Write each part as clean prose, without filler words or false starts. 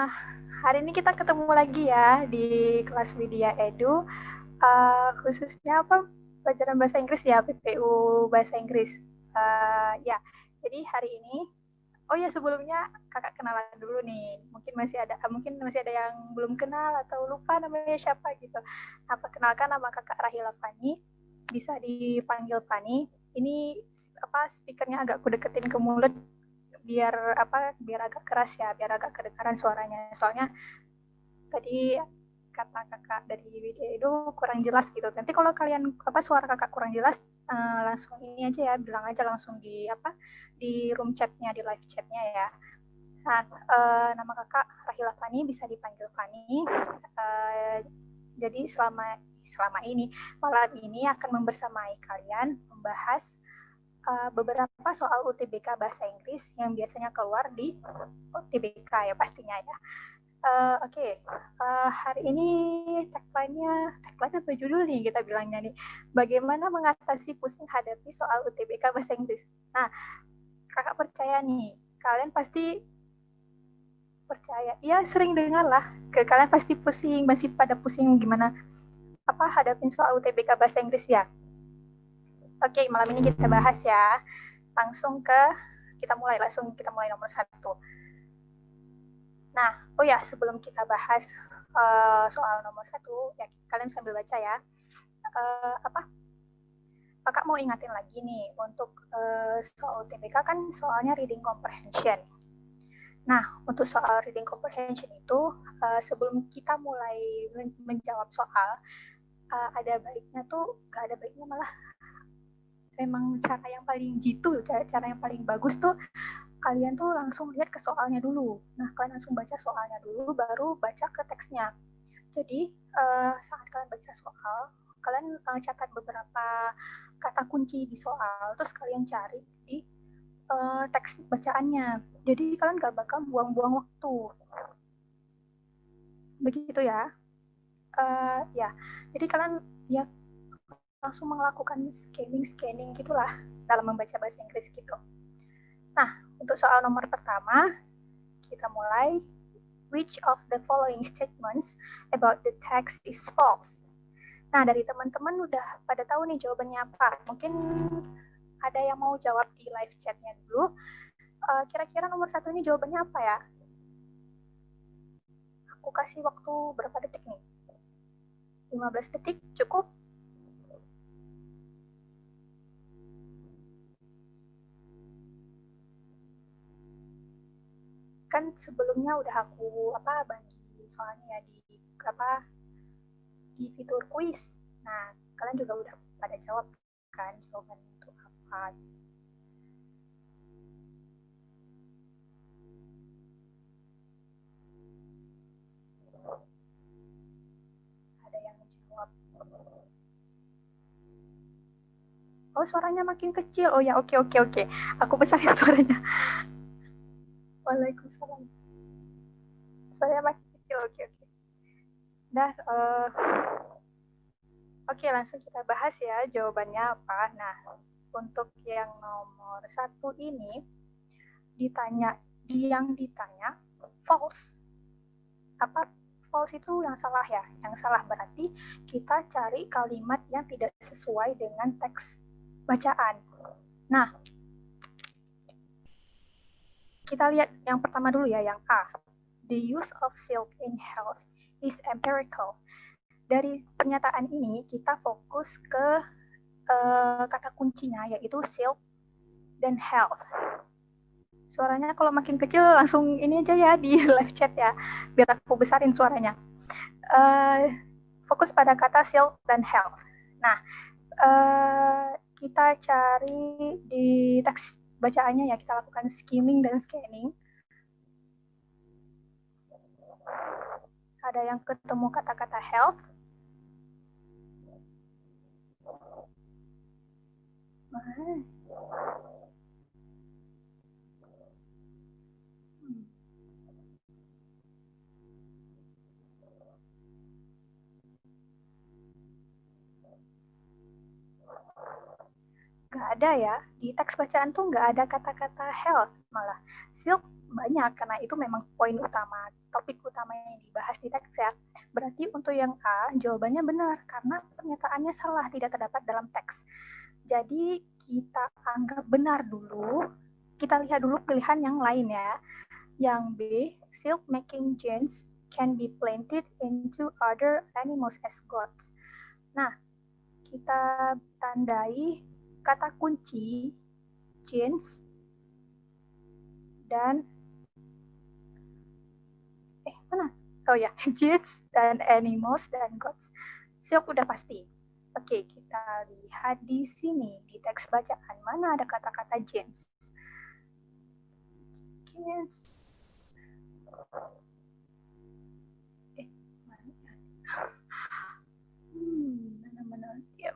Nah, hari ini kita ketemu lagi ya di kelas Widya Edu, khususnya apa pelajaran bahasa Inggris ya, PPU bahasa Inggris. Ya, jadi hari ini, oh ya sebelumnya kakak kenalan dulu nih. Mungkin masih ada yang belum kenal atau lupa namanya siapa gitu. Nah, perkenalkan nama kakak Rahila Fani, bisa dipanggil Fani. Ini apa speakernya agak kudeketin ke mulut biar agak keras ya, biar agak kedengaran suaranya. Soalnya tadi kata kakak dari video itu kurang jelas gitu. Nanti kalau kalian suara kakak kurang jelas, langsung ini aja ya, bilang aja langsung di room chatnya, di live chatnya ya. Nah, nama kakak Rahila Fani, bisa dipanggil Fani. Jadi selama ini, malam ini akan membersamai kalian membahas beberapa soal UTBK bahasa Inggris yang biasanya keluar di UTBK ya pastinya ya. Oke. Hari ini tagline apa judul nih kita bilangnya nih? Bagaimana mengatasi pusing hadapi soal UTBK bahasa Inggris. Nah, kakak percaya nih, kalian pasti percaya, ya sering dengar lah, kalian pasti masih pada pusing gimana hadapin soal UTBK bahasa Inggris ya. Oke, malam ini kita bahas ya. Kita mulai nomor 1. Nah, oh ya, sebelum kita bahas soal nomor 1, ya kalian sambil baca ya. Kakak mau ingatin lagi nih, untuk soal UTBK kan soalnya reading comprehension. Nah, untuk soal reading comprehension itu, sebelum kita mulai menjawab soal, ada baiknya tuh, gak ada baiknya malah, memang cara yang paling cara yang paling bagus tuh, kalian tuh langsung lihat ke soalnya dulu. Nah, kalian langsung baca soalnya dulu, baru baca ke teksnya. Jadi, saat kalian baca soal, kalian catat beberapa kata kunci di soal, terus kalian cari di teks bacaannya. Jadi, kalian gak bakal buang-buang waktu. Begitu ya. Ya, jadi kalian ya langsung melakukan scanning gitulah dalam membaca bahasa Inggris gitu. Nah, untuk soal nomor pertama, kita mulai. Which of the following statements about the text is false? Nah, dari teman-teman udah pada tahu nih jawabannya apa. Mungkin ada yang mau jawab di live chatnya dulu. Kira-kira nomor 1 ini jawabannya apa ya? Aku kasih waktu berapa detik nih? 15 detik, cukup? Kan sebelumnya udah aku bagi soalnya ya di fitur quiz. Nah, kalian juga udah pada jawab kan jawabannya itu apa. Ada yang menjawab. Oh, suaranya makin kecil. Oh ya, oke. Aku besarin suaranya. Waalaikumsalam. Suaranya makin kecil, oke. Dah, oke, langsung kita bahas ya jawabannya apa. Nah, untuk yang nomor 1 ini yang ditanya false. False itu yang salah ya. Yang salah berarti kita cari kalimat yang tidak sesuai dengan teks bacaan. Nah, kita lihat yang pertama dulu ya, yang A. The use of silk in health is empirical. Dari pernyataan ini kita fokus ke kata kuncinya, yaitu silk dan health. Suaranya kalau makin kecil langsung ini aja ya di live chat ya, biar aku besarin suaranya. Fokus pada kata silk dan health. Nah, kita cari di teks bacaannya ya, kita lakukan skimming dan scanning. Ada yang ketemu kata-kata health. Nggak ada ya, di teks bacaan tuh nggak ada kata-kata health malah. Silk banyak karena itu memang poin utama, topik utama yang dibahas di teks ya. Berarti untuk yang A, jawabannya benar karena pernyataannya salah, tidak terdapat dalam teks. Jadi kita anggap benar dulu, kita lihat dulu pilihan yang lain ya. Yang B, silk making genes can be planted into other animals as gods. Nah, kita tandai kata kunci genes dan mana? Oh ya, genes dan animals dan gods. Silk udah pasti. Oke, kita lihat di sini di teks bacaan mana ada kata-kata genes. Genes. Mana ya?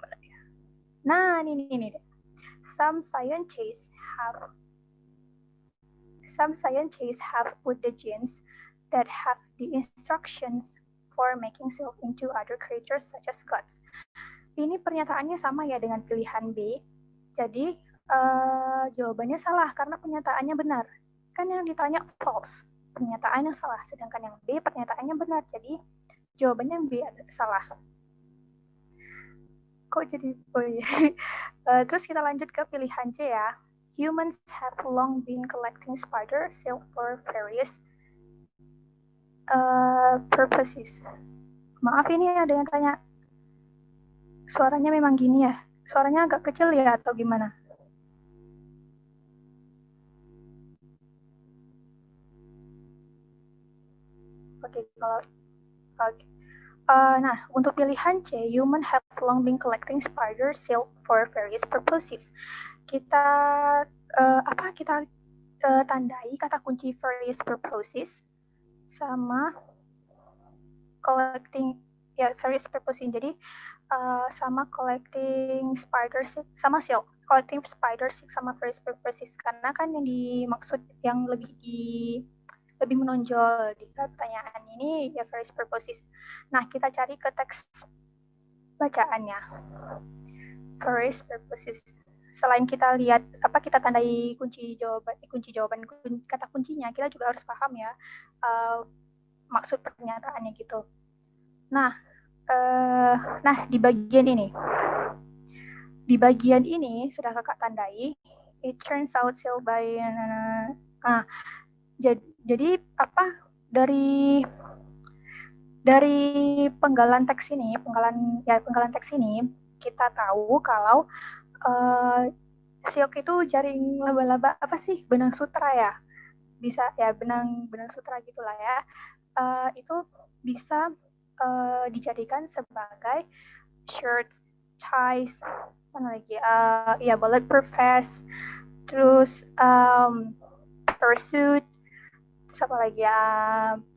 Nah, ini deh. Some scientists have put the genes that have the instructions for making silk into other creatures such as gods. Ini pernyataannya sama ya dengan pilihan B. Jadi jawabannya salah karena pernyataannya benar. Kan yang ditanya false, pernyataan yang salah. Sedangkan yang B pernyataannya benar. Jadi jawabannya B salah. Kok jadi terus kita lanjut ke pilihan C ya. Humans have long been collecting spider silk for various purposes. Maaf ini ada yang tanya. Suaranya memang gini ya? Suaranya agak kecil ya atau gimana? Oke, kalau oke. Nah, untuk pilihan C, human have long been collecting spider silk for various purposes. Kita tandai kata kunci various purposes sama collecting various purposes. Jadi sama collecting spider silk sama silk, collecting spider silk sama various purposes karena kan yang dimaksud yang lebih menonjol di pertanyaan ini ya various purposes. Nah, kita cari ke teks bacaannya. Various purposes. Selain kita lihat kita tandai kunci jawaban kata kuncinya, kita juga harus paham ya maksud pernyataannya gitu. Nah, di bagian ini sudah kakak tandai. It turns out silk by jadi dari penggalan teks ini kita tahu kalau silk itu jaring laba-laba benang sutra ya, bisa ya benang sutra gitulah ya, itu bisa dijadikan sebagai shirts, ties, bulletproof vest, terus pursuit, terus apa lagi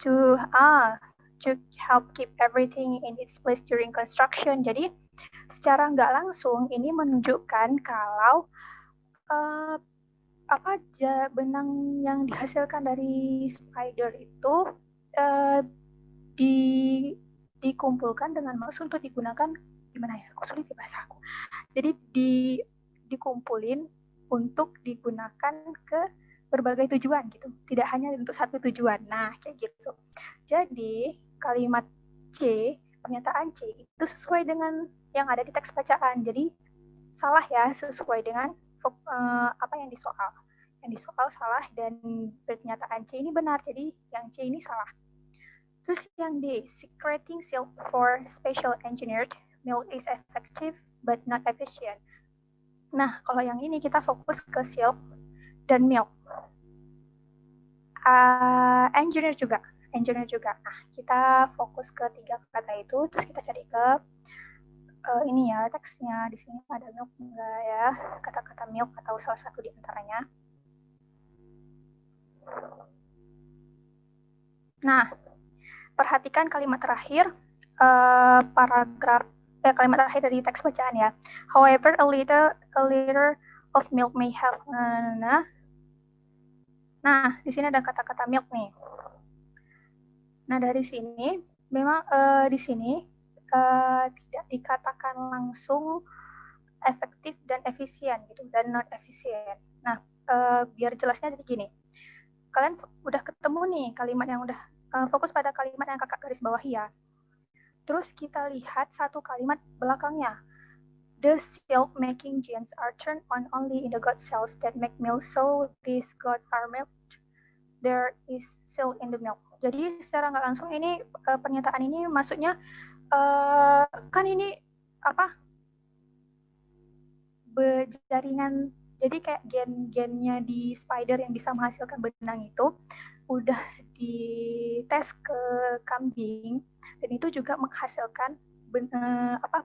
to help keep everything in its place during construction. Jadi secara nggak langsung ini menunjukkan kalau benang yang dihasilkan dari spider itu dikumpulkan dengan maksud untuk digunakan gimana ya? Kok sulit bahasa aku. Jadi dikumpulin untuk digunakan ke berbagai tujuan gitu. Tidak hanya untuk satu tujuan. Nah, kayak gitu. Jadi, kalimat C, pernyataan C itu sesuai dengan yang ada di teks bacaan. Jadi, salah ya, sesuai dengan apa yang disoal. Yang disoal salah dan pernyataan C ini benar. Jadi, yang C ini salah. Terus yang D, secreting silk for special engineered milk is effective but not efficient. Nah, kalau yang ini kita fokus ke silk dan milk. Engineer juga. Nah, kita fokus ke 3 kata itu, terus kita cari ke ini ya teksnya. Di sini ada milk enggak ya? Kata-kata milk atau salah satu di antaranya. Nah, perhatikan kalimat terakhir kalimat terakhir dari teks bacaan ya. However, a liter of milk may have Nah, di sini ada kata-kata milk nih. Nah, dari sini memang di sini tidak dikatakan langsung efektif dan efisien gitu dan not efisien. Nah, biar jelasnya jadi gini. kalian udah ketemu nih kalimat yang udah fokus pada kalimat yang kakak garis bawahi ya. Terus kita lihat satu kalimat belakangnya. The silk-making genes are turned on only in the goat cells that make milk, so these goat are milked. There is silk in the milk. Jadi secara nggak langsung ini pernyataan ini maksudnya kan ini apa jaringan, jadi kayak gen-gennya di spider yang bisa menghasilkan benang itu udah dites ke kambing dan itu juga menghasilkan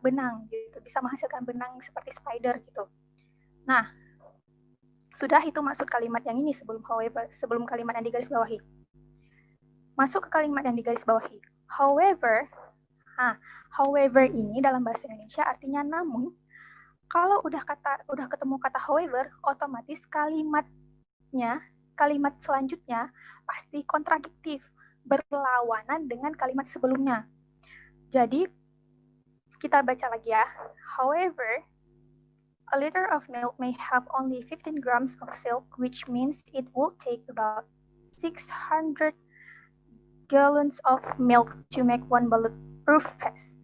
benang gitu, bisa menghasilkan benang seperti spider gitu. Nah, sudah itu maksud kalimat yang ini sebelum kalimat yang digarisbawahi. Masuk ke kalimat yang digarisbawahi. However ini dalam bahasa Indonesia artinya namun. Kalau udah ketemu kata however, otomatis kalimat selanjutnya pasti kontradiktif, berlawanan dengan kalimat sebelumnya. Jadi kita baca lagi ya. However, a liter of milk may have only 15 grams of silk, which means it will take about 600 gallons of milk to make one bulletproof vest.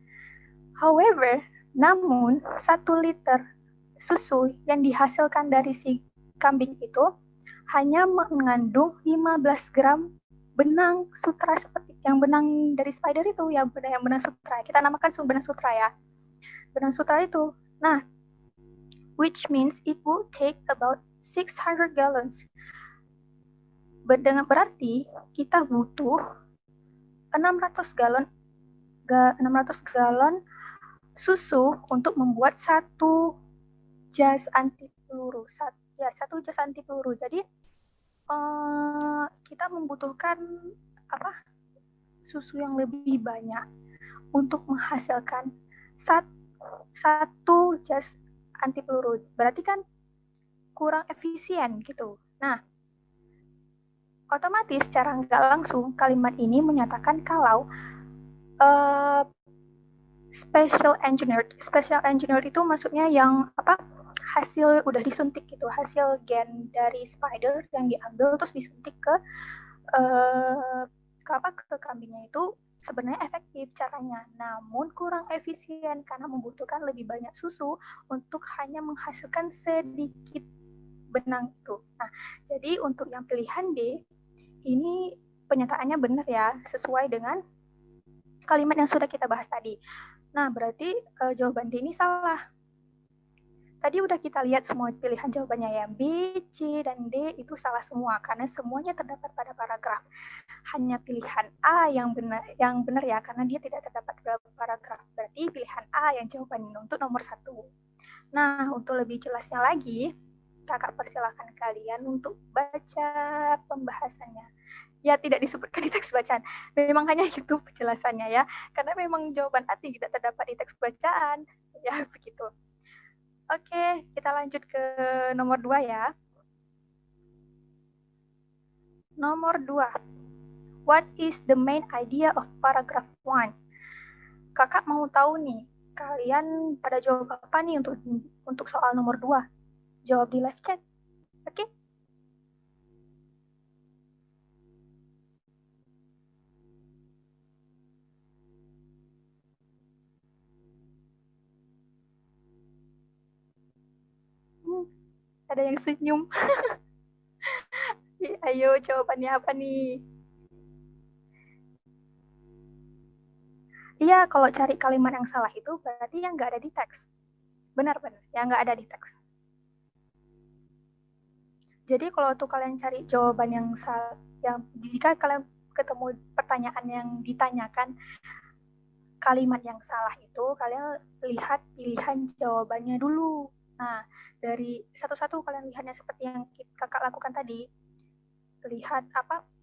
However, namun 1 liter susu yang dihasilkan dari si kambing itu hanya mengandung 15 gram benang sutra seperti yang benang dari spider itu ya, benang sutra. Kita namakan benang sutra ya. Benang sutra itu. Nah, which means it will take about 600 gallons. Berarti kita butuh 600 galon susu untuk membuat satu jas anti peluru. Satu jas anti peluru. Jadi kita membutuhkan susu yang lebih banyak untuk menghasilkan satu jas anti peluru. Berarti kan kurang efisien gitu. Nah, otomatis secara nggak langsung kalimat ini menyatakan kalau special engineered itu maksudnya yang hasil udah disuntik gitu, hasil gen dari spider yang diambil terus disuntik ke kambingnya itu sebenarnya efektif caranya, namun kurang efisien karena membutuhkan lebih banyak susu untuk hanya menghasilkan sedikit benang itu. Nah, jadi untuk yang pilihan D ini penyataannya benar ya, sesuai dengan kalimat yang sudah kita bahas tadi. Nah, berarti jawaban D ini salah. Tadi udah kita lihat semua pilihan jawabannya ya. B, C, dan D itu salah semua karena semuanya terdapat pada paragraf. Hanya pilihan A yang benar ya, karena dia tidak terdapat pada paragraf. Berarti pilihan A yang jawabannya untuk nomor 1. Nah, untuk lebih jelasnya lagi, kakak persilakan kalian untuk baca pembahasannya. Ya, tidak disebutkan di teks bacaan. Memang hanya itu penjelasannya ya. Karena memang jawaban A tidak terdapat di teks bacaan. Ya, begitu. Oke, kita lanjut ke nomor 2 ya. Nomor 2. What is the main idea of paragraph 1? Kakak mau tahu nih, kalian pada jawab apa nih untuk soal nomor 2? Jawab di live chat. Oke? Ada yang senyum. Ayo, jawabannya apa nih? Iya, kalau cari kalimat yang salah itu berarti yang nggak ada di teks. Benar-benar, yang nggak ada di teks. Jadi kalau tuh kalian cari jawaban yang salah, jika kalian ketemu pertanyaan yang ditanyakan kalimat yang salah itu, kalian lihat pilihan jawabannya dulu. Nah, dari satu-satu kalian lihatnya seperti yang kakak lakukan tadi. Lihat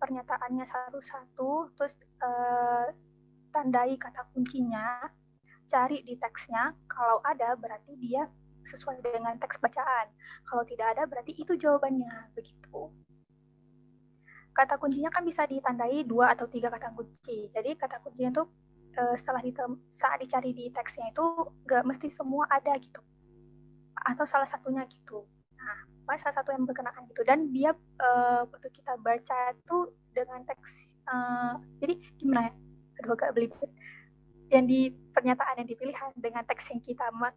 pernyataannya satu-satu, terus tandai kata kuncinya, cari di teksnya, kalau ada berarti dia sesuai dengan teks bacaan. Kalau tidak ada berarti itu jawabannya, begitu. Kata kuncinya kan bisa ditandai 2 atau 3 kata kunci. Jadi kata kuncinya itu saat dicari di teksnya itu nggak mesti semua ada gitu. Atau salah satunya gitu. Nah, pokoknya salah satu yang berkenaan gitu. Dan dia waktu kita baca tuh dengan teks, jadi gimana ya, aduh agak belibet, yang di pernyataan yang dipilih dengan teks yang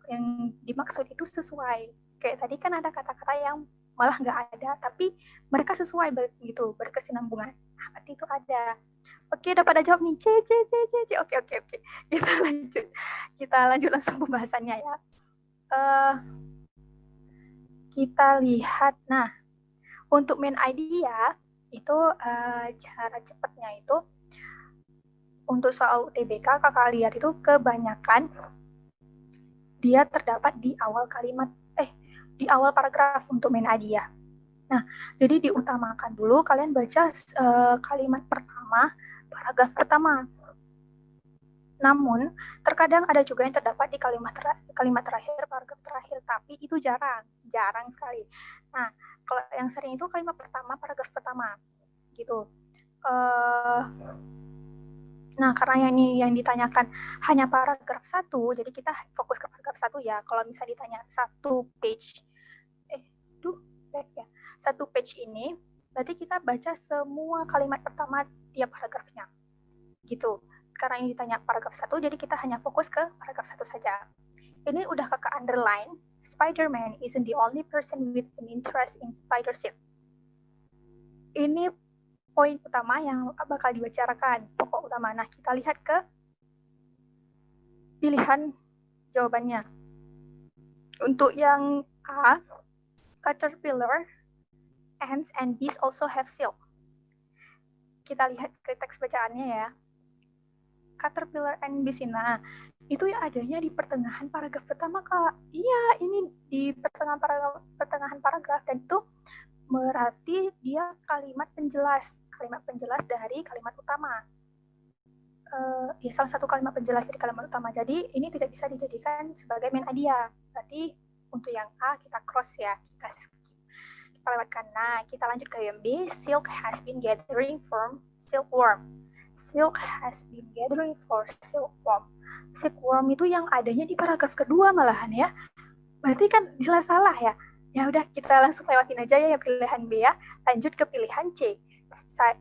yang dimaksud itu sesuai. Kayak tadi kan ada kata-kata yang malah nggak ada, tapi mereka sesuai gitu, berkesinambungan. Nah, berarti itu ada. Oke, udah pada jawab nih. C, C, C, C, C. Oke, oke, oke. Kita lanjut langsung pembahasannya ya. Kita lihat, nah, untuk main idea itu cara cepatnya itu untuk soal UTBK kakak lihat itu kebanyakan dia terdapat di awal kalimat, di awal paragraf untuk main idea. Nah, jadi diutamakan dulu kalian baca kalimat pertama, paragraf pertama. Namun, terkadang ada juga yang terdapat di kalimat terakhir, paragraf terakhir, tapi itu jarang sekali. Nah, kalau yang sering itu kalimat pertama, paragraf pertama, gitu. Nah, karena yang ditanyakan hanya paragraf 1, jadi kita fokus ke paragraf 1 ya. Kalau misalnya ditanya satu page, satu page ini, berarti kita baca semua kalimat pertama tiap paragrafnya, gitu. Karena ini ditanya paragraf 1, jadi kita hanya fokus ke paragraf 1 saja. Ini udah kakak underline, Spider-Man isn't the only person with an interest in spider silk. Ini poin utama yang bakal dibicarakan, pokok utama. Nah, kita lihat ke pilihan jawabannya. Untuk yang A, caterpillar, ants, and bees also have silk. Kita lihat ke teks bacaannya ya. Caterpillar and bees, nah, itu ya adanya di pertengahan paragraf pertama, Kak. Iya, ini di pertengahan paragraf, dan itu berarti dia kalimat penjelas dari kalimat utama. Ya, salah satu kalimat penjelas dari kalimat utama. Jadi ini tidak bisa dijadikan sebagai main idea. Berarti untuk yang A kita cross ya, kita skip, kita lewatkan. Nah, kita lanjut ke yang B. Silk has been gathering from silkworm. Silk has been gathering for silkworm. Silkworm itu yang adanya di paragraf kedua malahan ya. Berarti kan jelas salah ya. Ya udah, kita langsung lewatin aja ya pilihan B ya. Lanjut ke pilihan C.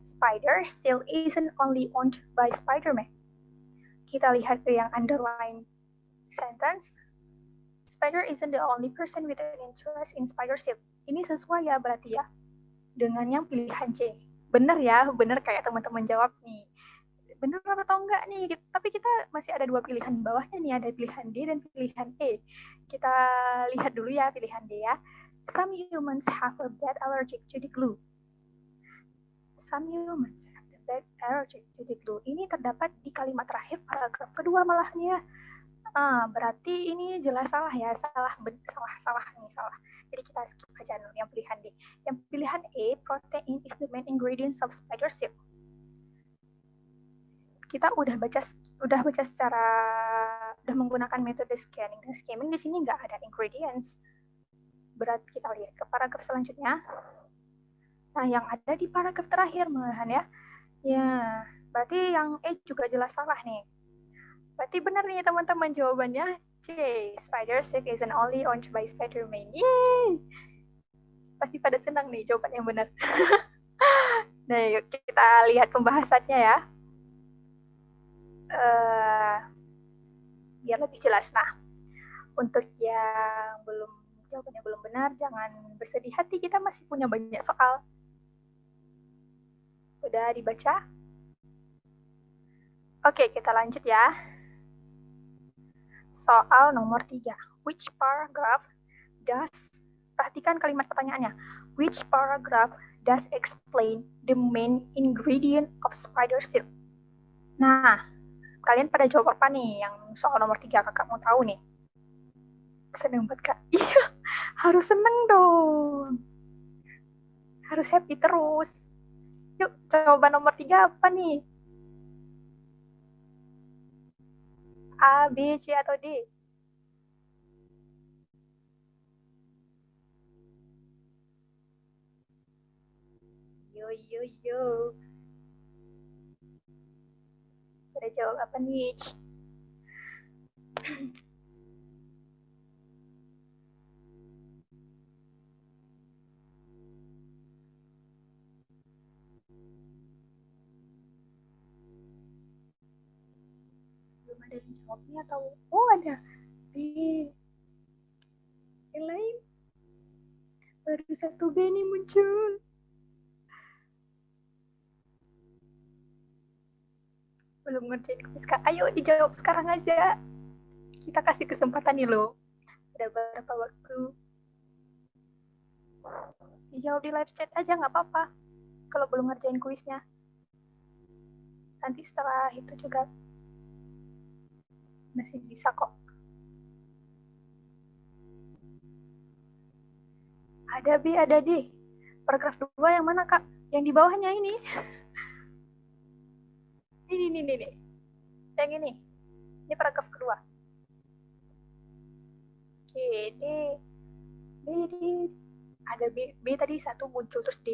Spider silk isn't only owned by Spider-Man. Kita lihat ke yang underline sentence. Spider isn't the only person with an interest in spider silk. Ini sesuai ya berarti ya dengan yang pilihan C. Bener ya, bener kayak teman-teman jawab nih. Bener atau enggak nih? Tapi kita masih ada dua pilihan bawahnya nih, ada pilihan D dan pilihan E. Kita lihat dulu ya pilihan D ya. Some humans have a bad allergic to the glue. Some humans have a bad allergic to the glue. Ini terdapat di kalimat terakhir paragraf kedua malahnya. Berarti ini jelas salah ya, salah nih, salah. Jadi kita skip aja dulu yang pilihan D. Yang pilihan E, protein is the main ingredients of spider silk. Kita udah baca menggunakan metode scanning. Dan scanning di sini nggak ada ingredients. Berarti kita lihat ke paragraf selanjutnya. Nah, yang ada di paragraf terakhir malahan ya. Ya, berarti yang E juga jelas salah nih. Berarti benar nih teman-teman jawabannya C. Spider silk isn't only owned by Spider-Man. Yeay! Pasti pada senang nih jawaban yang benar. Nah, yuk kita lihat pembahasannya ya. Biar lebih jelas. Nah, untuk yang jawabannya belum benar, jangan bersedih hati, kita masih punya banyak soal. Udah dibaca? Oke, kita lanjut ya. Soal nomor 3. Which paragraph perhatikan kalimat pertanyaannya. Which paragraph does explain the main ingredient of spider silk? Nah, kalian pada jawab apa nih yang soal nomor 3 kakak mau tahu nih? Seneng banget kak. Iya, harus seneng dong. Harus happy terus. Yuk, jawaban nomor 3 apa nih? A, B, C, atau D? Yo. Pada jawab apa nih? ada yang jawabnya atau ada B yang lain? Baru satu B nih muncul. Belum ngerjain kuis Kak. Ayo dijawab sekarang aja. Kita kasih kesempatan nih loh. Ada berapa waktu? Dijawab di live chat aja nggak apa-apa. Kalau belum ngerjain kuisnya. Nanti setelah itu juga masih bisa kok. Ada B, ada D. Paragraf 2 yang mana Kak? Yang di bawahnya ini. Ini. Yang ini. Ini paragraf kedua. Oke, D. Ada B tadi satu muncul terus D.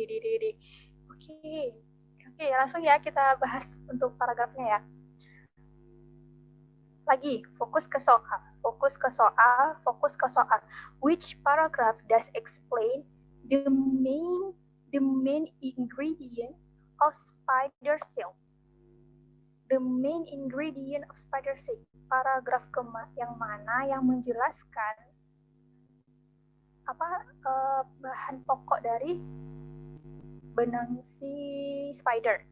Oke, langsung ya kita bahas untuk paragrafnya ya. Lagi, fokus ke soal. Which paragraph does explain the main ingredient of spider silk? The main ingredient of spider silk. Paragraf yang mana yang menjelaskan bahan pokok dari benang si spider.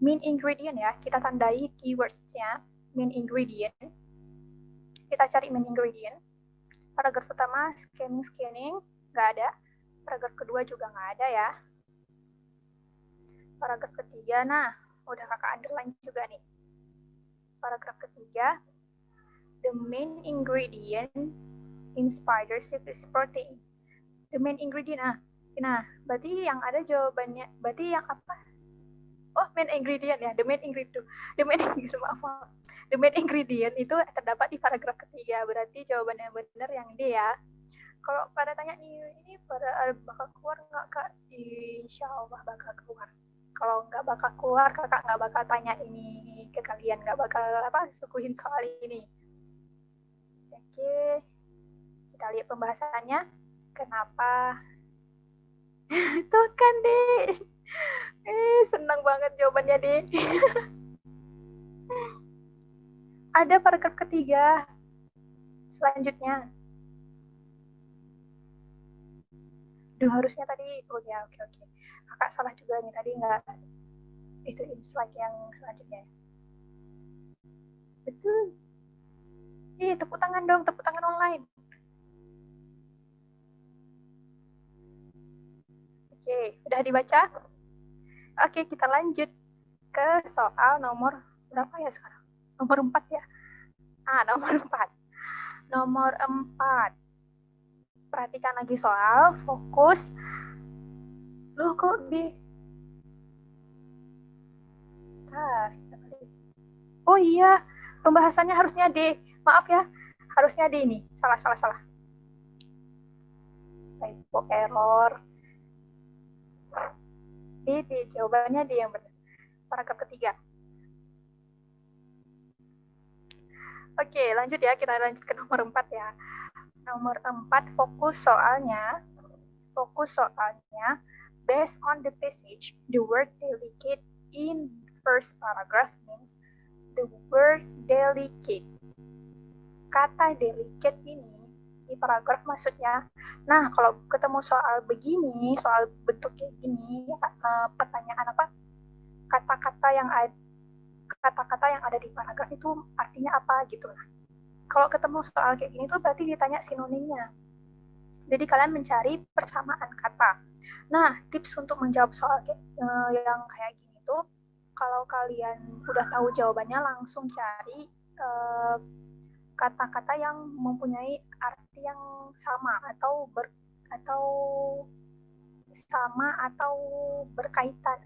Main ingredient ya, kita tandai keywords-nya. Main ingredient. Kita cari main ingredient. Paragraf pertama, scanning, nggak ada. Paragraf kedua juga nggak ada ya. Paragraf ketiga, nah, udah kakak underline juga nih. Paragraf ketiga, the main ingredient in spider silk is protein. The main ingredient, nah, berarti yang ada jawabannya, berarti yang apa? Oh, main ingredient ya, the main ingredient itu terdapat di paragraf ketiga, berarti jawabannya benar yang D ya. Kalau pada tanya nih, ini pada bakal keluar nggak Kak? Insya Allah bakal keluar. Kalau nggak bakal keluar, kakak nggak bakal tanya ini ke kalian, nggak bakal suguhin soal ini. Oke, kita lihat pembahasannya. Kenapa? Tuh kan, Dek. Senang banget jawabannya, Dek. Ada paragraf ketiga. Selanjutnya. Harusnya tadi, oke. Kakak salah juga nih, tadi nggak itu slide yang selanjutnya. Betul. Tepuk tangan dong, tepuk tangan online. Oke, udah dibaca? Oke, kita lanjut ke soal nomor berapa ya sekarang? Nomor 4 ya? Nomor 4. Nomor 4. Perhatikan lagi soal, fokus. Loh kok B? Oh iya, pembahasannya harusnya D. Maaf ya, harusnya D ini. Salah. Typo error. D, jawabannya D yang benar. Paragraf ketiga. Oke, lanjut ya. Kita lanjut ke nomor 4 ya. Nomor 4, fokus soalnya. Based on the passage, the word delicate in first paragraph means the word delicate. Kata delicate ini di paragraf maksudnya. Nah, kalau ketemu soal begini, soal bentuk kayak gini, pertanyaan apa? Kata-kata yang ada di paragraf itu artinya apa gitu. Nah, kalau ketemu soal kayak gini tuh berarti ditanya sinonimnya. Jadi kalian mencari persamaan kata. Nah, tips untuk menjawab soal yang kayak gini tuh, kalau kalian udah tahu jawabannya, langsung cari kata-kata yang mempunyai arti yang sama atau berkaitan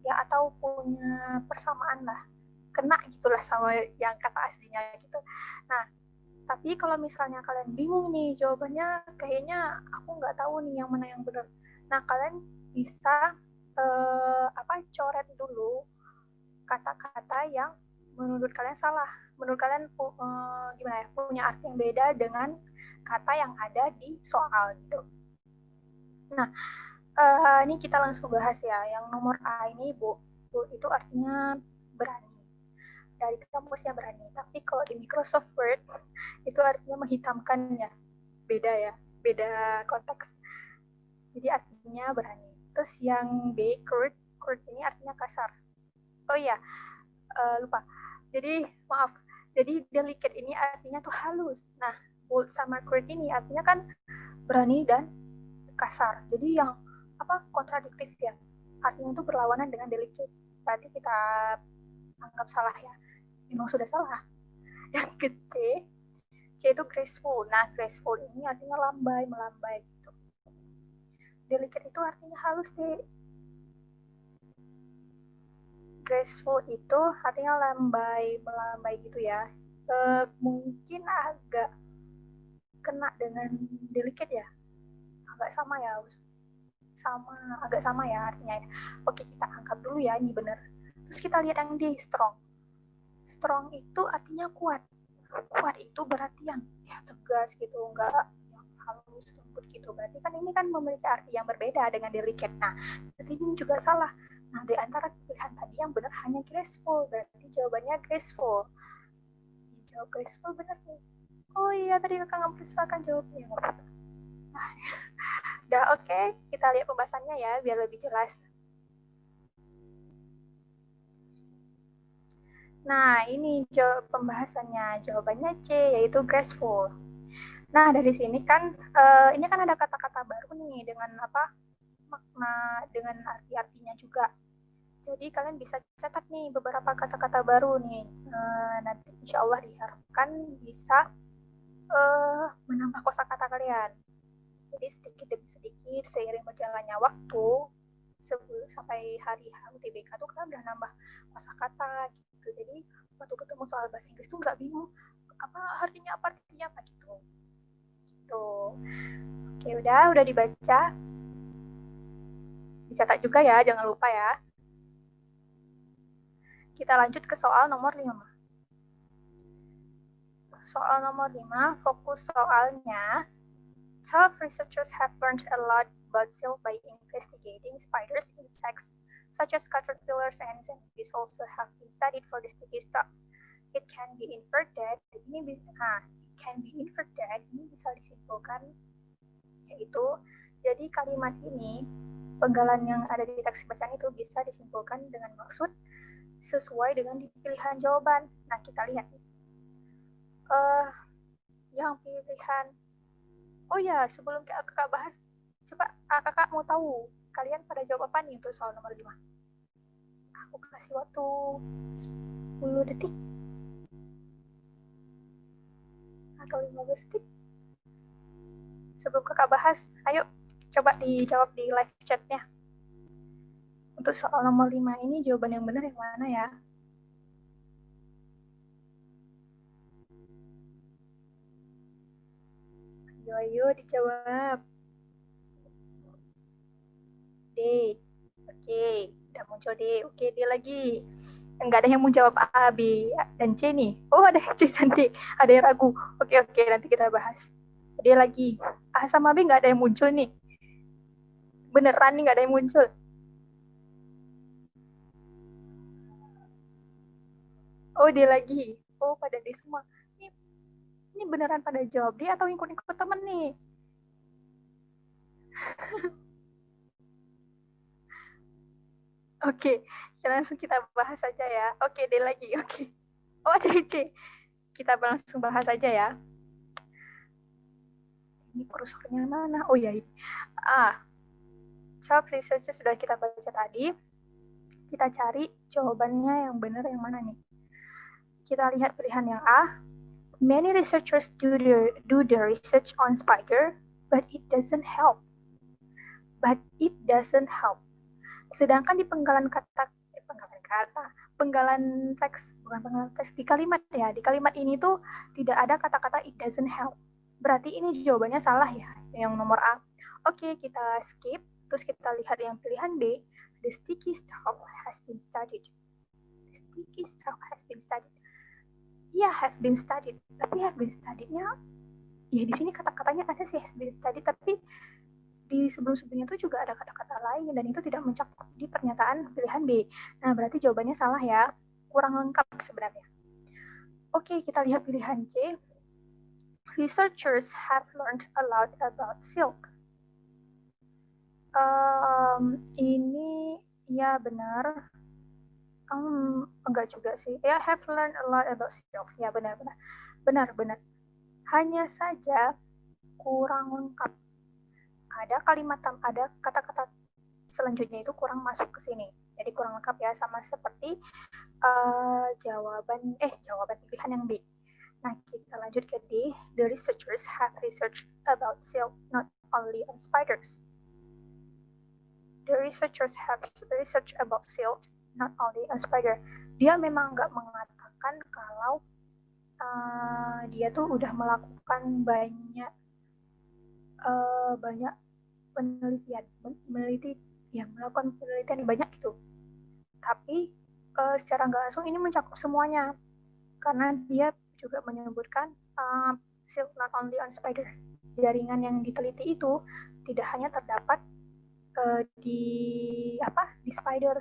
ya, atau punya persamaan lah, kena gitulah sama yang kata aslinya gitu. Nah, tapi kalau misalnya kalian bingung nih jawabannya, kayaknya aku nggak tahu nih yang mana yang benar. Nah, kalian bisa coret dulu kata-kata yang menurut kalian salah, menurut kalian punya arti yang beda dengan kata yang ada di soal gitu. Nah, ini kita langsung bahas ya. Yang nomor A ini, Bu itu artinya berani. dari kamusnya berani. Tapi kalau di Microsoft Word itu artinya menghitamkan ya, beda ya, beda konteks. Jadi artinya berani. Terus yang B, crude, crude ini artinya kasar. Oh iya, lupa. Jadi maaf. Jadi delicate ini artinya tuh halus. Nah, bold sama crude ini artinya kan berani dan kasar. Jadi yang apa kontradiktif ya. Artinya itu berlawanan dengan delicate. Berarti kita anggap salah ya. Memang sudah salah. Yang ke C, C itu graceful. Nah, graceful ini artinya lambai, melambai gitu. Delicate itu artinya halus deh. Graceful itu artinya lambai, melambai gitu ya. Mungkin agak kena dengan delicate ya. Agak sama ya. Agak sama ya artinya. Oke, kita angkat dulu ya, ini benar. Terus kita lihat yang D, strong. Strong itu artinya kuat. Kuat itu berarti yang ya tegas gitu, enggak yang halus lembut gitu. Berarti kan ini kan memiliki arti yang berbeda dengan delicate. Nah, berarti ini juga salah. Nah, di antara pilihan tadi yang benar hanya graceful. Berarti jawabannya graceful. Jawab graceful benar nih. Oh iya, tadi kakak nggak persilakan jawabnya. Nah, udah oke. Kita lihat pembahasannya ya, biar lebih jelas. Nah, ini pembahasannya. Jawabannya C, yaitu graceful. Nah, dari sini kan, ini kan ada kata-kata baru nih, dengan apa makna, dengan arti-artinya juga. Jadi kalian bisa catat nih beberapa kata-kata baru nih. Nanti insya Allah diharapkan bisa menambah kosakata kalian. Jadi sedikit demi sedikit, seiring berjalannya waktu, sebelum sampai hari UTBK tuh kalian udah nambah kosakata gitu. Jadi waktu ketemu soal bahasa Inggris tuh nggak bingung apa artinya gitu. Gitu. Oke, udah dibaca. Dicatat juga ya, jangan lupa ya. Kita lanjut ke soal nomor 5. Soal nomor 5, fokus soalnya. Tough researchers have learned a lot about silk by investigating spiders, insects, such as caterpillars and centipedes also have been studied for the sticky stuff. It can be inferred that ini bisa disimpulkan yaitu jadi kalimat ini penggalan yang ada di teks bacaan itu bisa disimpulkan dengan maksud sesuai dengan pilihan jawaban. Nah, kita lihat yang pilihan. Oh ya, sebelum kakak bahas, coba kakak mau tahu kalian pada jawab apa nih untuk soal nomor 5? Aku kasih waktu 10 detik atau 15 detik sebelum kakak bahas. Ayo, coba dijawab di live chatnya. Untuk soal nomor 5 ini jawaban yang benar yang mana ya? Ayo dijawab. D. Oke, udah muncul D. Oke, D lagi. Enggak ada yang mau jawab A, B, dan C nih. Oh, ada C dan D. Ada yang ragu. Oke, nanti kita bahas. D lagi. A sama B nggak ada yang muncul nih. Beneran nih nggak ada yang muncul. Oh, D lagi. Oh, pada D semua. Ini beneran pada jawab D atau ikut-ikut temen nih? Oke, langsung kita bahas saja ya. Oke, D lagi. Oke. Oh, ada C. Kita langsung bahas saja ya. Ini kursornya mana? Oh ya, ini. Self research sudah kita baca tadi. Kita cari jawabannya yang benar yang mana nih. Kita lihat pilihan yang A. Many researchers do the research on spider, but it doesn't help. Sedangkan di penggalan teks di kalimat ya. Di kalimat ini tuh tidak ada kata-kata it doesn't help. Berarti ini jawabannya salah ya, yang nomor A. Oke, kita skip. Terus kita lihat yang pilihan B. The sticky stuff has been studied. The sticky stuff has been studied. Iya, have been studied. Tapi have been studied-nya, ya di sini kata-katanya ada sih has been studied, tapi di sebelum-sebelumnya itu juga ada kata-kata lain dan itu tidak mencakup di pernyataan pilihan B. Nah, berarti jawabannya salah ya. kurang lengkap sebenarnya. Oke, kita lihat pilihan C. Researchers have learned a lot about silk. Ini ya benar. Enggak juga sih. Ya, have learned a lot about silk. Ya, benar. Hanya saja kurang lengkap. Ada kata-kata selanjutnya itu kurang masuk ke sini. Jadi kurang lengkap ya, sama seperti jawaban pilihan yang B. Nah, kita lanjut ke D. The researchers have researched about silk, not only on spiders. The researchers have researched about silk, not only on spider. Dia memang nggak mengatakan kalau dia tuh udah melakukan banyak melakukan penelitian banyak gitu. Tapi secara nggak langsung ini mencakup semuanya, karena dia juga menyebutkan silk not only on spider. Jaringan yang diteliti itu tidak hanya terdapat di spider,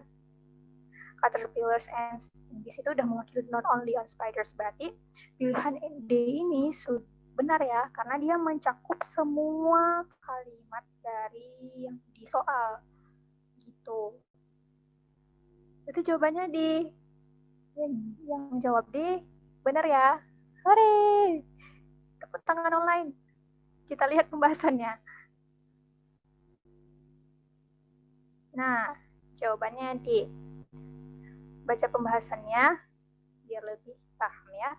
caterpillars, and di situ udah mewakili not only on spiders. Berarti pilihan D ini benar ya, karena dia mencakup semua kalimat dari yang di soal gitu. Berarti jawabannya D. Yang jawab D benar ya. Hore! Tepuk tangan online. Kita lihat pembahasannya. Nah, jawabannya D. Baca pembahasannya biar lebih paham ya.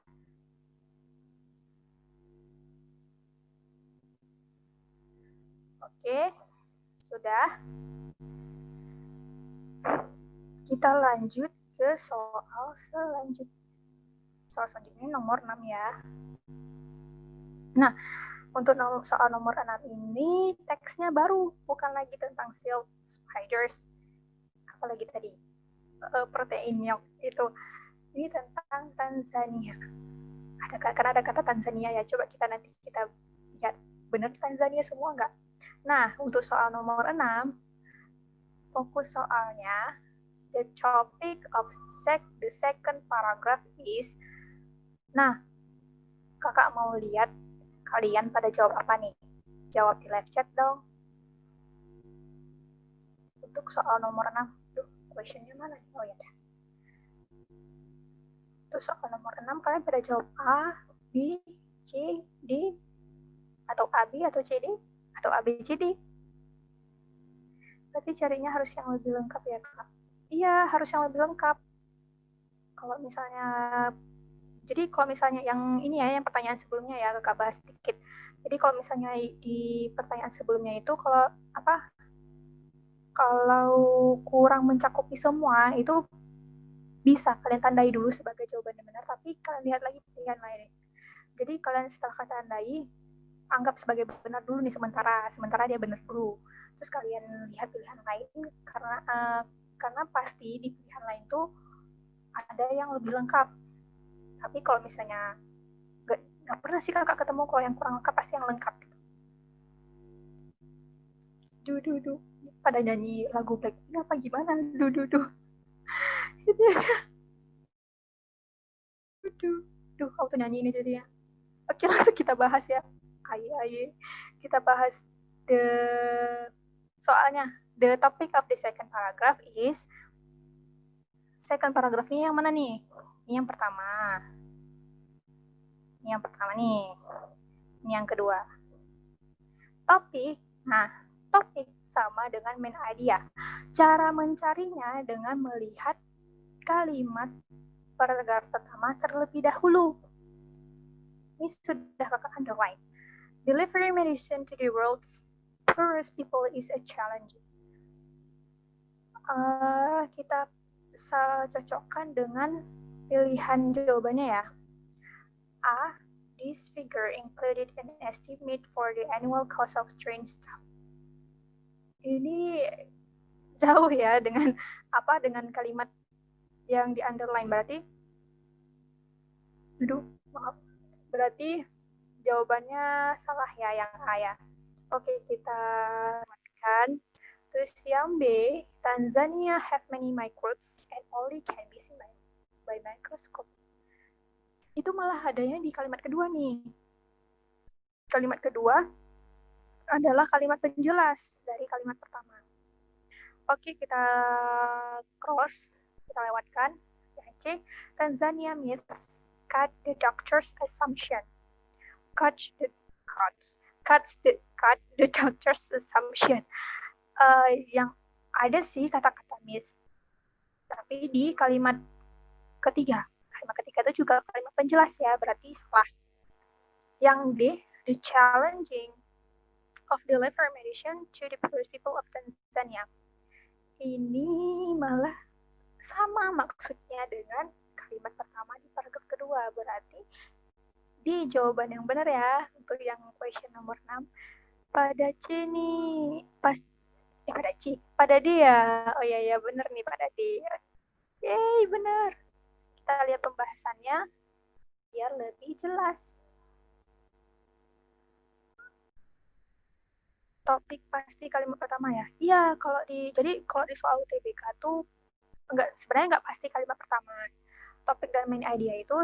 Oke, sudah. Kita lanjut ke soal selanjutnya. Soal selanjutnya nomor 6 ya. Nah, untuk soal nomor 6 ini teksnya baru, bukan lagi tentang silk, spiders, apalagi tadi protein milk itu. Ini tentang Tanzania. Karena ada kata Tanzania ya. Coba kita lihat benar Tanzania semua nggak? Nah, untuk soal nomor 6, fokus soalnya, the topic of the second paragraph is. Nah, kakak mau lihat kalian pada jawab apa nih? Jawab di live chat dong. Untuk soal nomor 6, questionnya mana? Oh ya dah. Untuk soal nomor 6, kalian pada jawab A, B, C, D, atau A, B, atau C, D, atau A, B, C, D. Berarti carinya harus yang lebih lengkap ya, Kak? Iya, harus yang lebih lengkap. Jadi kalau misalnya yang ini ya, yang pertanyaan sebelumnya ya, Kakak bahas sedikit. Jadi kalau misalnya di pertanyaan sebelumnya itu kalau kurang mencakupi semua, itu bisa kalian tandai dulu sebagai jawaban yang benar, tapi kalian lihat lagi pilihan lain. Jadi kalian setelah kalian tandai, anggap sebagai benar dulu nih sementara dia benar dulu. Terus kalian lihat pilihan lain, karena pasti di pilihan lain tuh ada yang lebih lengkap. Tapi kalau misalnya nggak pernah sih kakak ketemu kalau yang kurang lengkap, pasti yang lengkap. Duh. Pada nyanyi lagu Blackpink apa gimana? Duh. Itu aja. Duh, auto nyanyi ini jadi ya. Oke, langsung kita bahas ya. Ayo. Kita bahas soalnya. The topic of the second paragraph is, second paragraphnya yang mana nih? Ini yang pertama. Ini yang pertama nih. Ini yang kedua. Topik sama dengan main idea. Cara mencarinya dengan melihat kalimat paragraf pertama terlebih dahulu. Ini sudah kakak underline. Delivering medicine to the world's poorest people is a challenge. Kita cocokkan dengan pilihan jawabannya ya. A. This figure included an estimate for the annual cost of train staff. Ini jauh ya dengan kalimat yang di underline. Berarti jawabannya salah ya, yang A ya. Oke, kita matikan. Terus yang B, Tanzania have many microbes and only can be seen by microscope. Itu malah adanya di kalimat kedua nih. Kalimat kedua adalah kalimat penjelas dari kalimat pertama. Oke, kita cross, kita lewatkan. Yang C, Tanzania myths cut the doctor's assumption. Cut the doctor's assumption. Yang ada sih kata-kata myths, tapi di kalimat ketiga. Kalimat ketiga itu juga kalimat penjelas ya, berarti salah. Yang D, the challenging of the liver medicine to the poor people of Tanzania. Ini malah sama maksudnya dengan kalimat pertama di paragraf kedua, berarti di jawaban yang benar ya untuk yang question nomor 6. Pada C nih, pada D ya. Oh iya benar nih pada D. Yeay, benar. Kita lihat pembahasannya biar lebih jelas. Topik pasti kalimat pertama ya. Iya, jadi kalau di soal UTBK tuh sebenarnya nggak pasti kalimat pertama. Topik dan main idea itu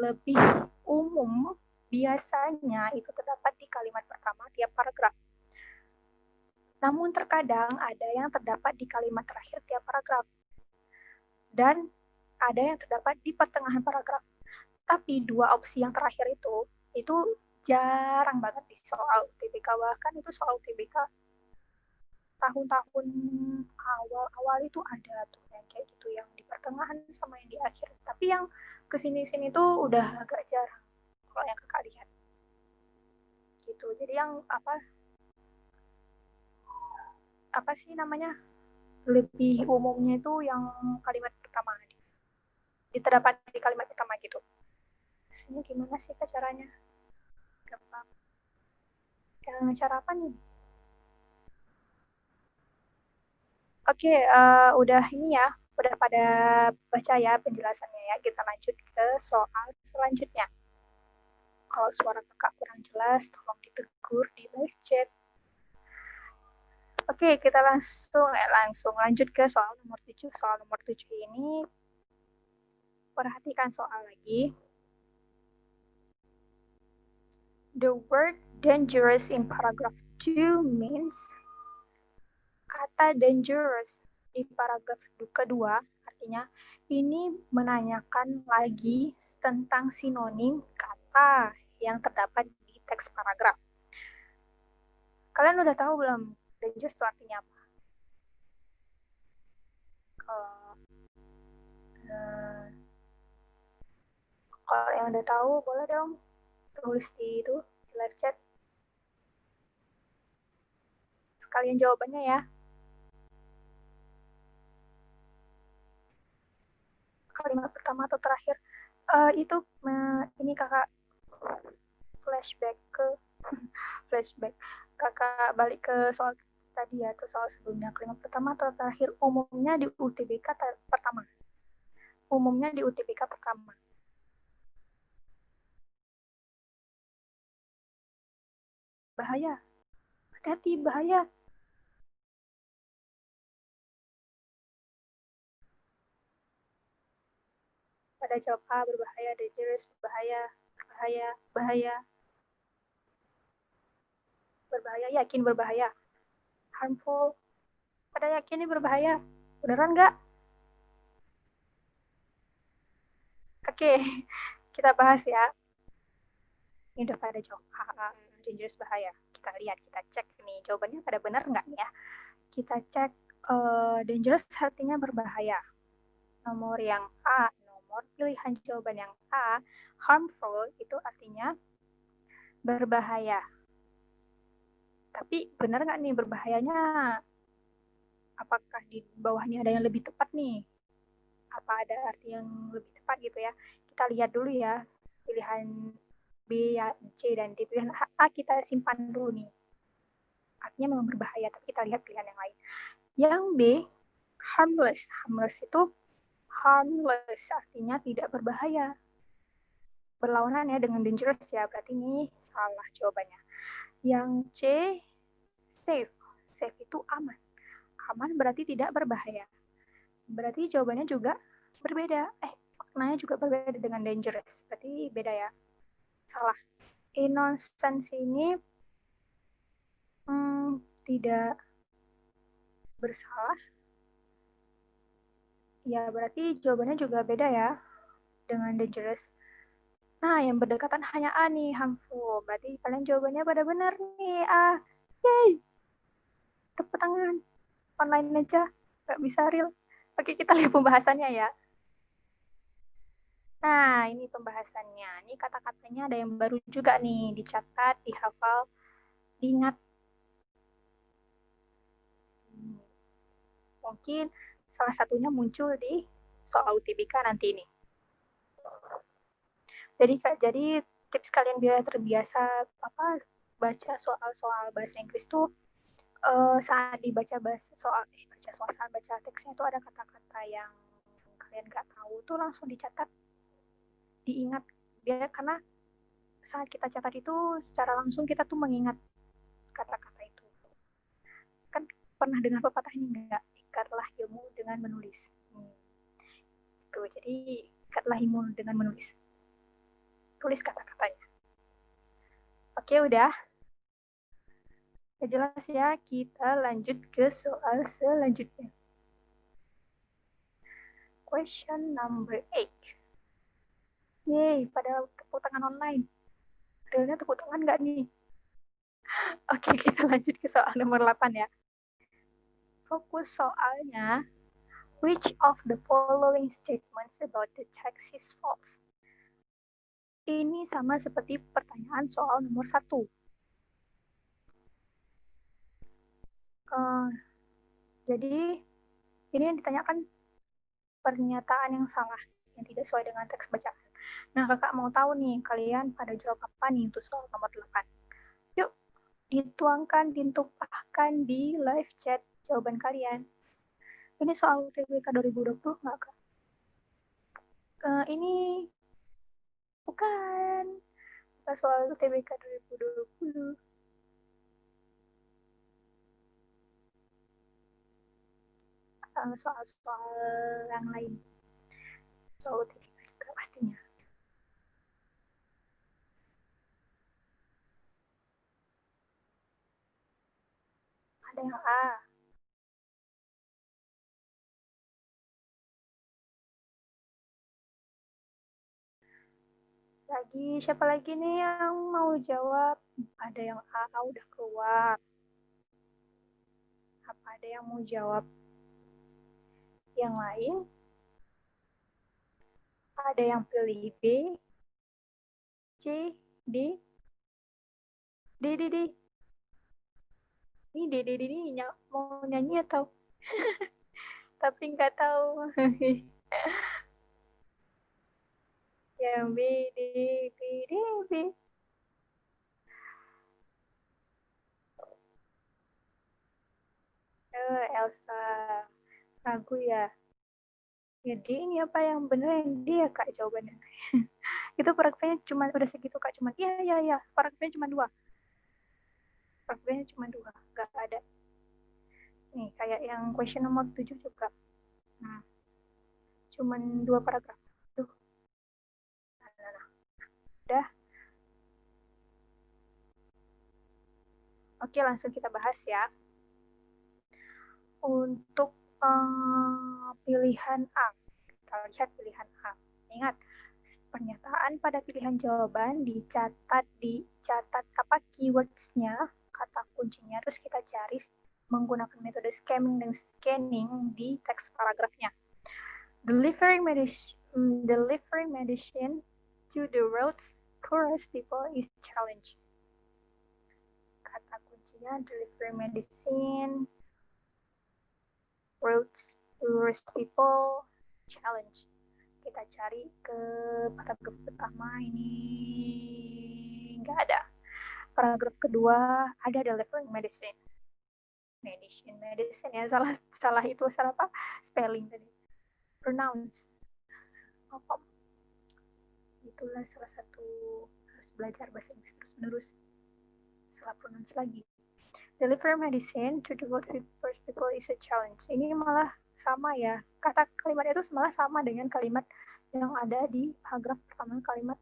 lebih umum, biasanya itu terdapat di kalimat pertama tiap paragraf. Namun terkadang ada yang terdapat di kalimat terakhir tiap paragraf. Dan ada yang terdapat di pertengahan paragraf. Tapi dua opsi yang terakhir itu jarang banget di soal UTBK. Bahkan itu soal UTBK tahun-tahun awal itu ada tuh yang kayak gitu, yang di pertengahan sama yang di akhir. Tapi yang kesini-sini tuh udah agak jarang kalau yang kakak lihat gitu. Jadi yang apa sih namanya, lebih umumnya itu yang kalimat pertama terdapat di kalimat pertama gitu. Ini gimana sih caranya? Gampang. Cara apa nih? Oke, udah ini ya, udah pada baca ya penjelasannya ya. Kita lanjut ke soal selanjutnya. Kalau suara kakak kurang jelas, tolong ditegur di live chat. Oke, kita langsung lanjut ke soal nomor 7. Soal nomor 7 ini, perhatikan soal lagi. The word dangerous in paragraph 2 means, kata dangerous di paragraf kedua artinya ini menanyakan lagi tentang sinonim kata yang terdapat di teks paragraf. Kalian udah tahu belum dangerous itu artinya apa? Kalau yang udah tahu boleh dong tulis di live chat sekalian jawabannya ya. Kalimat pertama atau terakhir. Ini kakak flashback kakak balik ke soal tadi ya, atau soal sebelumnya. Kalimat pertama atau terakhir umumnya di UTBK pertama. Umumnya di UTBK pertama. Bahaya. Hati-hati, bahaya. Pada jawab A, berbahaya, dangerous, berbahaya, bahaya. Berbahaya, yakin berbahaya. Harmful, pada yakin ini berbahaya. Beneran nggak? Oke, kita bahas ya. Ini udah pada jawab A, dangerous, bahaya. Kita lihat, kita cek nih jawabannya pada benar nggak nih ya. Kita cek dangerous artinya berbahaya. Nomor yang A, nomor pilihan jawaban yang A, harmful itu artinya berbahaya. Tapi benar nggak nih berbahayanya? Apakah di bawahnya ada yang lebih tepat nih? Apa ada arti yang lebih tepat gitu ya? Kita lihat dulu ya pilihan B, C, dan D. Pilihan A kita simpan dulu nih. Artinya memang berbahaya, tapi kita lihat pilihan yang lain. Yang B, harmless. Harmless itu harmless artinya tidak berbahaya. Berlawanan ya dengan dangerous ya, berarti ini salah jawabannya. Yang C, safe. Safe itu aman. Aman berarti tidak berbahaya. Berarti jawabannya juga Berbeda. Maknanya juga berbeda dengan dangerous. Berarti beda ya. Salah. Innocence ini tidak bersalah. Ya, berarti jawabannya juga beda ya dengan dangerous. Nah, yang berdekatan hanya A nih, harmful. Berarti kalian jawabannya pada benar nih. A. Yeay. Tepuk tangan. Online aja. Nggak bisa real. Oke, kita lihat pembahasannya ya. Nah, ini pembahasannya. Ini kata-katanya ada yang baru juga nih. Dicatat, dihafal, diingat. Mungkin salah satunya muncul di soal UTBK nanti ini. Jadi tips kalian biar terbiasa baca soal-soal bahasa Inggris tuh saat saat baca teksnya tuh ada kata-kata yang kalian nggak tahu tuh langsung dicatat, diingat biar karena saat kita catat itu secara langsung kita tuh mengingat kata-kata itu. Kan pernah dengar pepatah ini nggak? Ikatlah ilmu dengan menulis. Tuh, jadi ikatlah ilmu dengan menulis. Tulis kata-katanya. Oke, udah. Jelas ya, kita lanjut ke soal selanjutnya. Question number 8. Yeay, pada tepuk tangan online. Realnya tepuk tangan nggak nih? Oke, kita lanjut ke soal nomor 8 ya. Fokus soalnya, which of the following statements about the text is false? Ini sama seperti pertanyaan soal nomor 1. Jadi, ini yang ditanyakan pernyataan yang salah, yang tidak sesuai dengan teks bacaan. Nah, kakak mau tahu nih, kalian pada jawab apa nih untuk soal nomor 8? Yuk, dituangkan, ditumpahkan di live chat jawaban kalian. Ini soal UTBK 2020 nggak, Kak? Ini bukan soal UTBK 2020. Soal-soal yang lain. Soal UTBK pastinya. Ada yang A. Siapa lagi nih yang mau jawab? Ada yang A udah keluar. Apa ada yang mau jawab? Yang lain? Ada yang pilih B, C, D, D. Ini D ini mau nyanyi atau? Tapi nggak tahu. Yang B, D, B, D, B. Elsa. Ragu ya. Jadi ini apa yang bener yang dia Kak jawabannya. Itu paragrafnya cuma udah segitu Kak, cuma iya. Paragrafnya cuma 2. Paragrafnya cuma 2, nggak ada. Nih kayak yang question nomor 7 juga. Nah, cuma 2 paragraf. Tuh. Nah. Udah. Oke, langsung kita bahas ya. Untuk pilihan A. Kita lihat pilihan A. Ingat, pernyataan pada pilihan jawaban dicatat apa keywords-nya, kata kuncinya, terus kita cari menggunakan metode scanning dan scanning di teks paragrafnya. Delivering medicine to the world's poorest people is challenge. Kata kuncinya delivering medicine world's poorest people challenge. Kita cari ke paragraf pertama ini nggak ada. Paragraf kedua ada delivering medicine ya, salah itu salah apa spelling tadi, pronounce apa, itulah salah satu harus belajar bahasa Inggris terus menerus, salah pronounce lagi. Deliver medicine to the world first people is a challenge. Ini malah sama ya. Kata kalimat itu malah sama dengan kalimat yang ada di paragraf pertama kalimat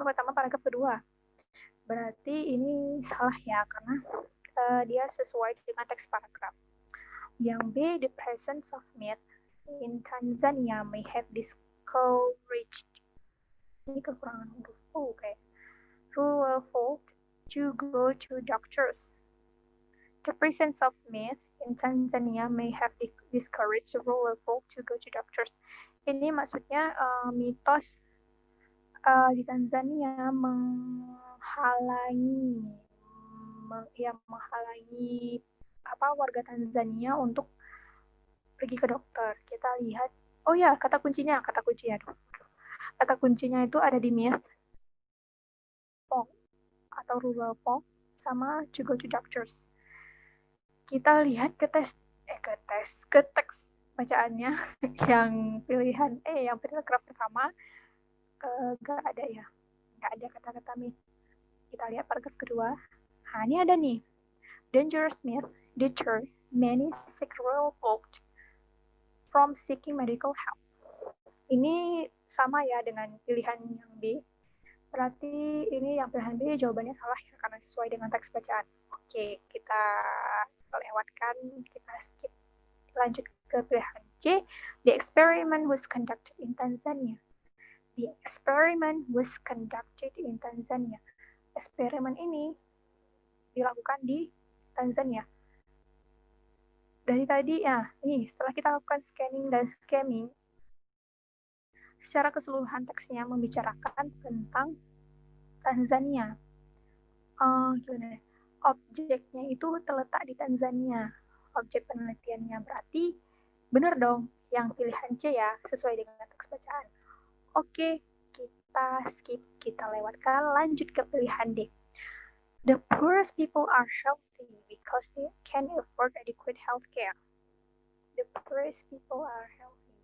pertama paragraf kedua. Berarti ini salah ya karena dia sesuai dengan teks paragraf. Yang B, the presence of myth in Tanzania may have discouraged, ini kekurangan huruf kayak rural folk to go to doctors. The presence of myth in Tanzania may have discouraged rural folk to go to doctors. Ini maksudnya mitos di Tanzania menghalangi warga Tanzania untuk pergi ke dokter. Kita lihat, oh ya kata kuncinya, kata kuncinya itu ada di myth, folk atau rural folk sama to go to doctors. Kita lihat ke teks bacaannya yang yang paragraf pertama nggak ada ya, nggak ada kata-kata myth. Kita lihat paragraf kedua. Nah, ini ada nih. Dangerous myth deter many sick rural folk from seeking medical help. Ini sama ya dengan pilihan yang B. Berarti ini yang pilihan B jawabannya salah ya, karena sesuai dengan teks bacaan. Oke, kita lewatkan, kita skip. Lanjut ke pilihan C. The experiment was conducted in Tanzania. The experiment was conducted in Tanzania. Eksperimen ini dilakukan di Tanzania. Dari tadi, ini setelah kita lakukan scanning dan scamming, secara keseluruhan teksnya membicarakan tentang Tanzania. Gimana? Objeknya itu terletak di Tanzania. Objek penelitiannya berarti benar dong yang pilihan C ya, sesuai dengan teks bacaan. Oke, kita skip, kita lewatkan, lanjut ke pilihan D. The poorest people are healthy because they can afford adequate health care. The poorest people are healthy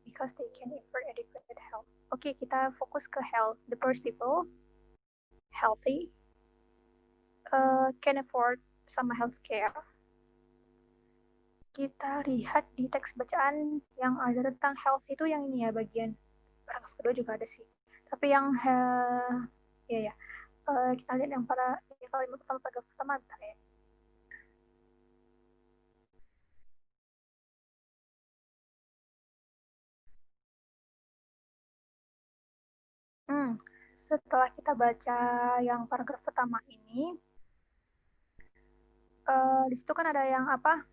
because they can afford adequate health. Oke, kita fokus ke health. The poorest people healthy, can afford sama healthcare. Kita lihat di teks bacaan yang ada tentang health itu yang ini ya, bagian paragraf kedua juga ada sih. Tapi yang kita lihat yang kalimat pertama paragraf pertama bentar ya. Setelah kita baca yang paragraf pertama ini, di situ kan ada yang apa?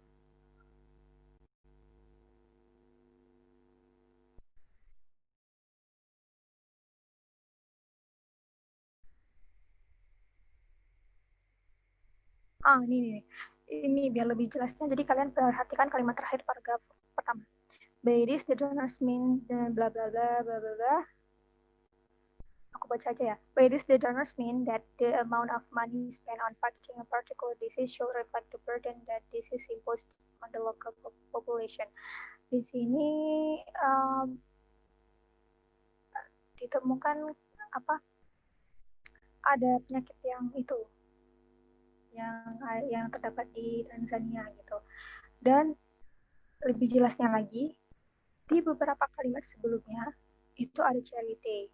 Ini biar lebih jelasnya. Jadi kalian perhatikan kalimat terakhir paragraf pertama. By this the donors mean bla bla bla bla bla bla. Aku baca aja ya. By this the donors mean that the amount of money spent on fighting a particular disease should reflect the burden that disease imposed on the local population. Di sini ditemukan ada penyakit yang itu yang terdapat di Tanzania gitu. Dan lebih jelasnya lagi, di beberapa kalimat sebelumnya itu ada charity,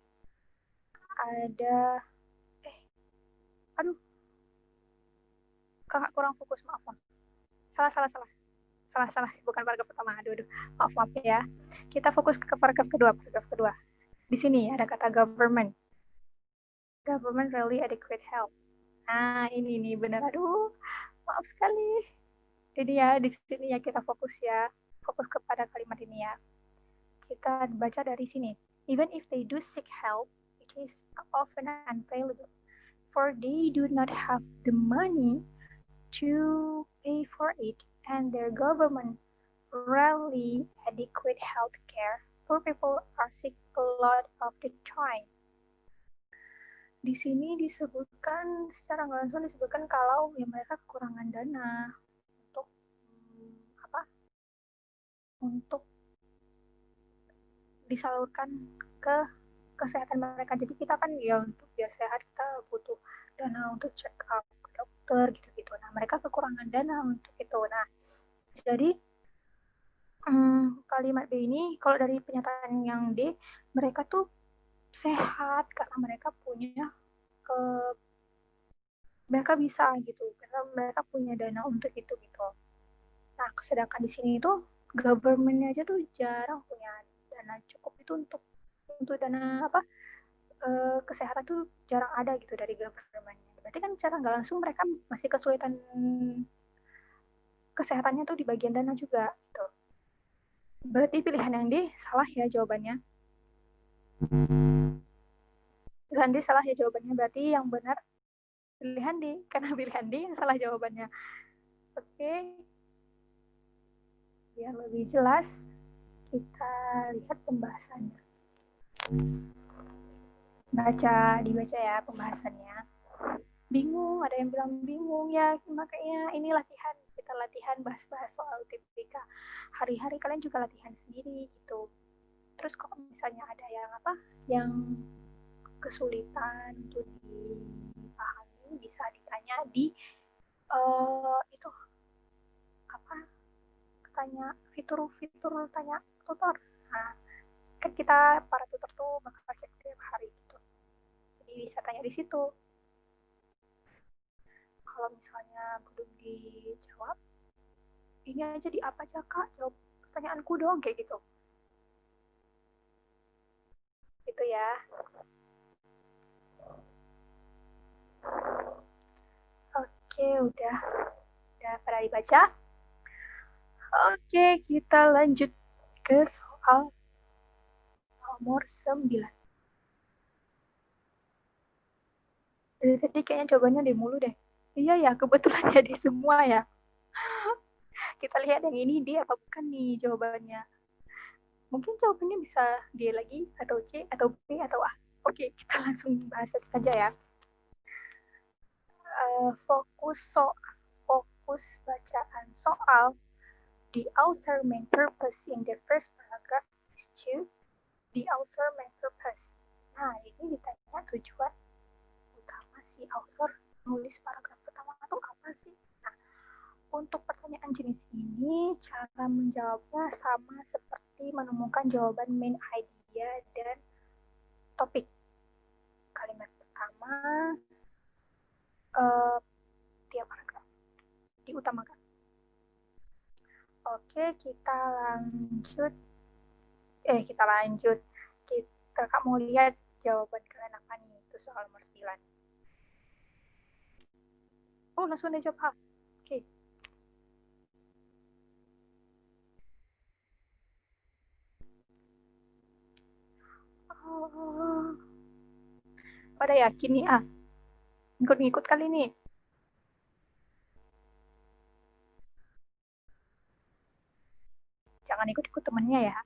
ada kakak kurang fokus, maaf. Salah, bukan paragraf pertama. Maaf ya. Kita fokus ke paragraf kedua. Di sini ada kata government really adequate help. Nah, ini benar. Maaf sekali. Ini ya, di sini ya kita fokus kepada kalimat ini ya. Kita baca dari sini. Even if they do seek help, it is often unavailable, for they do not have the money to pay for it, and their government rarely adequate health care. Poor people are sick a lot of the time. Di sini disebutkan secara nggak langsung disebutkan kalau ya mereka kekurangan dana untuk disalurkan ke kesehatan mereka. Jadi kita kan ya untuk biar sehat kita butuh dana untuk check up ke dokter gitu-gitu. Nah, mereka kekurangan dana untuk itu. Nah, jadi Kalimat B ini kalau dari pernyataan yang D, mereka tuh sehat karena mereka punya mereka bisa gitu karena mereka punya dana untuk itu gitu. Nah, sedangkan di sini itu government aja tuh jarang punya dana cukup itu untuk dana apa kesehatan tuh jarang ada gitu dari government. Berarti kan secara nggak langsung mereka masih kesulitan kesehatannya tuh di bagian dana juga gitu. Berarti pilihan yang D salah ya jawabannya. Pilihan D salah ya jawabannya. Berarti yang benar pilihan D karena pilihan D yang salah jawabannya. Oke, biar lebih jelas kita lihat pembahasannya. Dibaca ya pembahasannya. Bingung, ada yang bilang bingung ya, makanya ini latihan, kita latihan bahas-bahas soal UTBK. Hari-hari kalian juga latihan sendiri gitu. Terus kalau misalnya ada yang yang kesulitan untuk dipahami, bisa ditanya di itu apa? Tanya fitur tanya tutor. Nah, kan kita para tutor tuh bakal cek tiap hari gitu. Jadi bisa tanya di situ. Kalau misalnya belum dijawab, ini aja di apa aja kak, jawab pertanyaanku doang kayak gitu. Gitu ya. Oke, udah pada dibaca. Oke, kita lanjut ke soal nomor 9. Dari tadi kayaknya jawabannya di mulu deh. Iya ya, kebetulan ya di semua ya. Kita lihat yang ini D apa bukan nih jawabannya. Mungkin jawabannya bisa D lagi, atau C, atau B, atau A. Oke, kita langsung bahas saja ya. Fokus bacaan soal. The author main purpose in the first paragraph is to the author main purpose. Nah, ini ditanya tujuan utama si author nulis paragraf pertama itu apa sih? Nah, untuk pertanyaan jenis ini, cara menjawabnya sama seperti menemukan jawaban main idea dan topik. Kalimat pertama, tiap paragraf diutamakan. Oke, kita lanjut. Kakak mau lihat jawaban kalian apa nih? Itu soal nomor 9. Oh, langsung aja jawab. Oke. Oh, pada yakin nih Ikut-ikut kali nih. Jangan ikut-ikut temennya ya.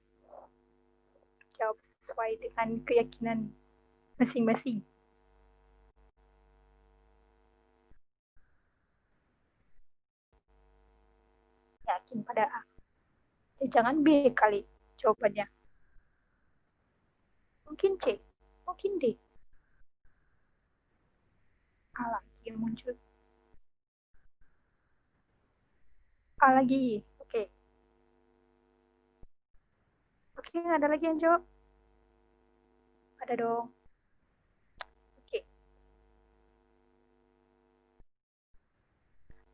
Jawab sesuai dengan keyakinan masing-masing. Yakin pada A. Ya, jangan B kali jawabannya. Mungkin C. Mungkin D. A lagi yang muncul. A lagi. Oke. Oke, ada lagi yang jawab? Ada dong. Oke.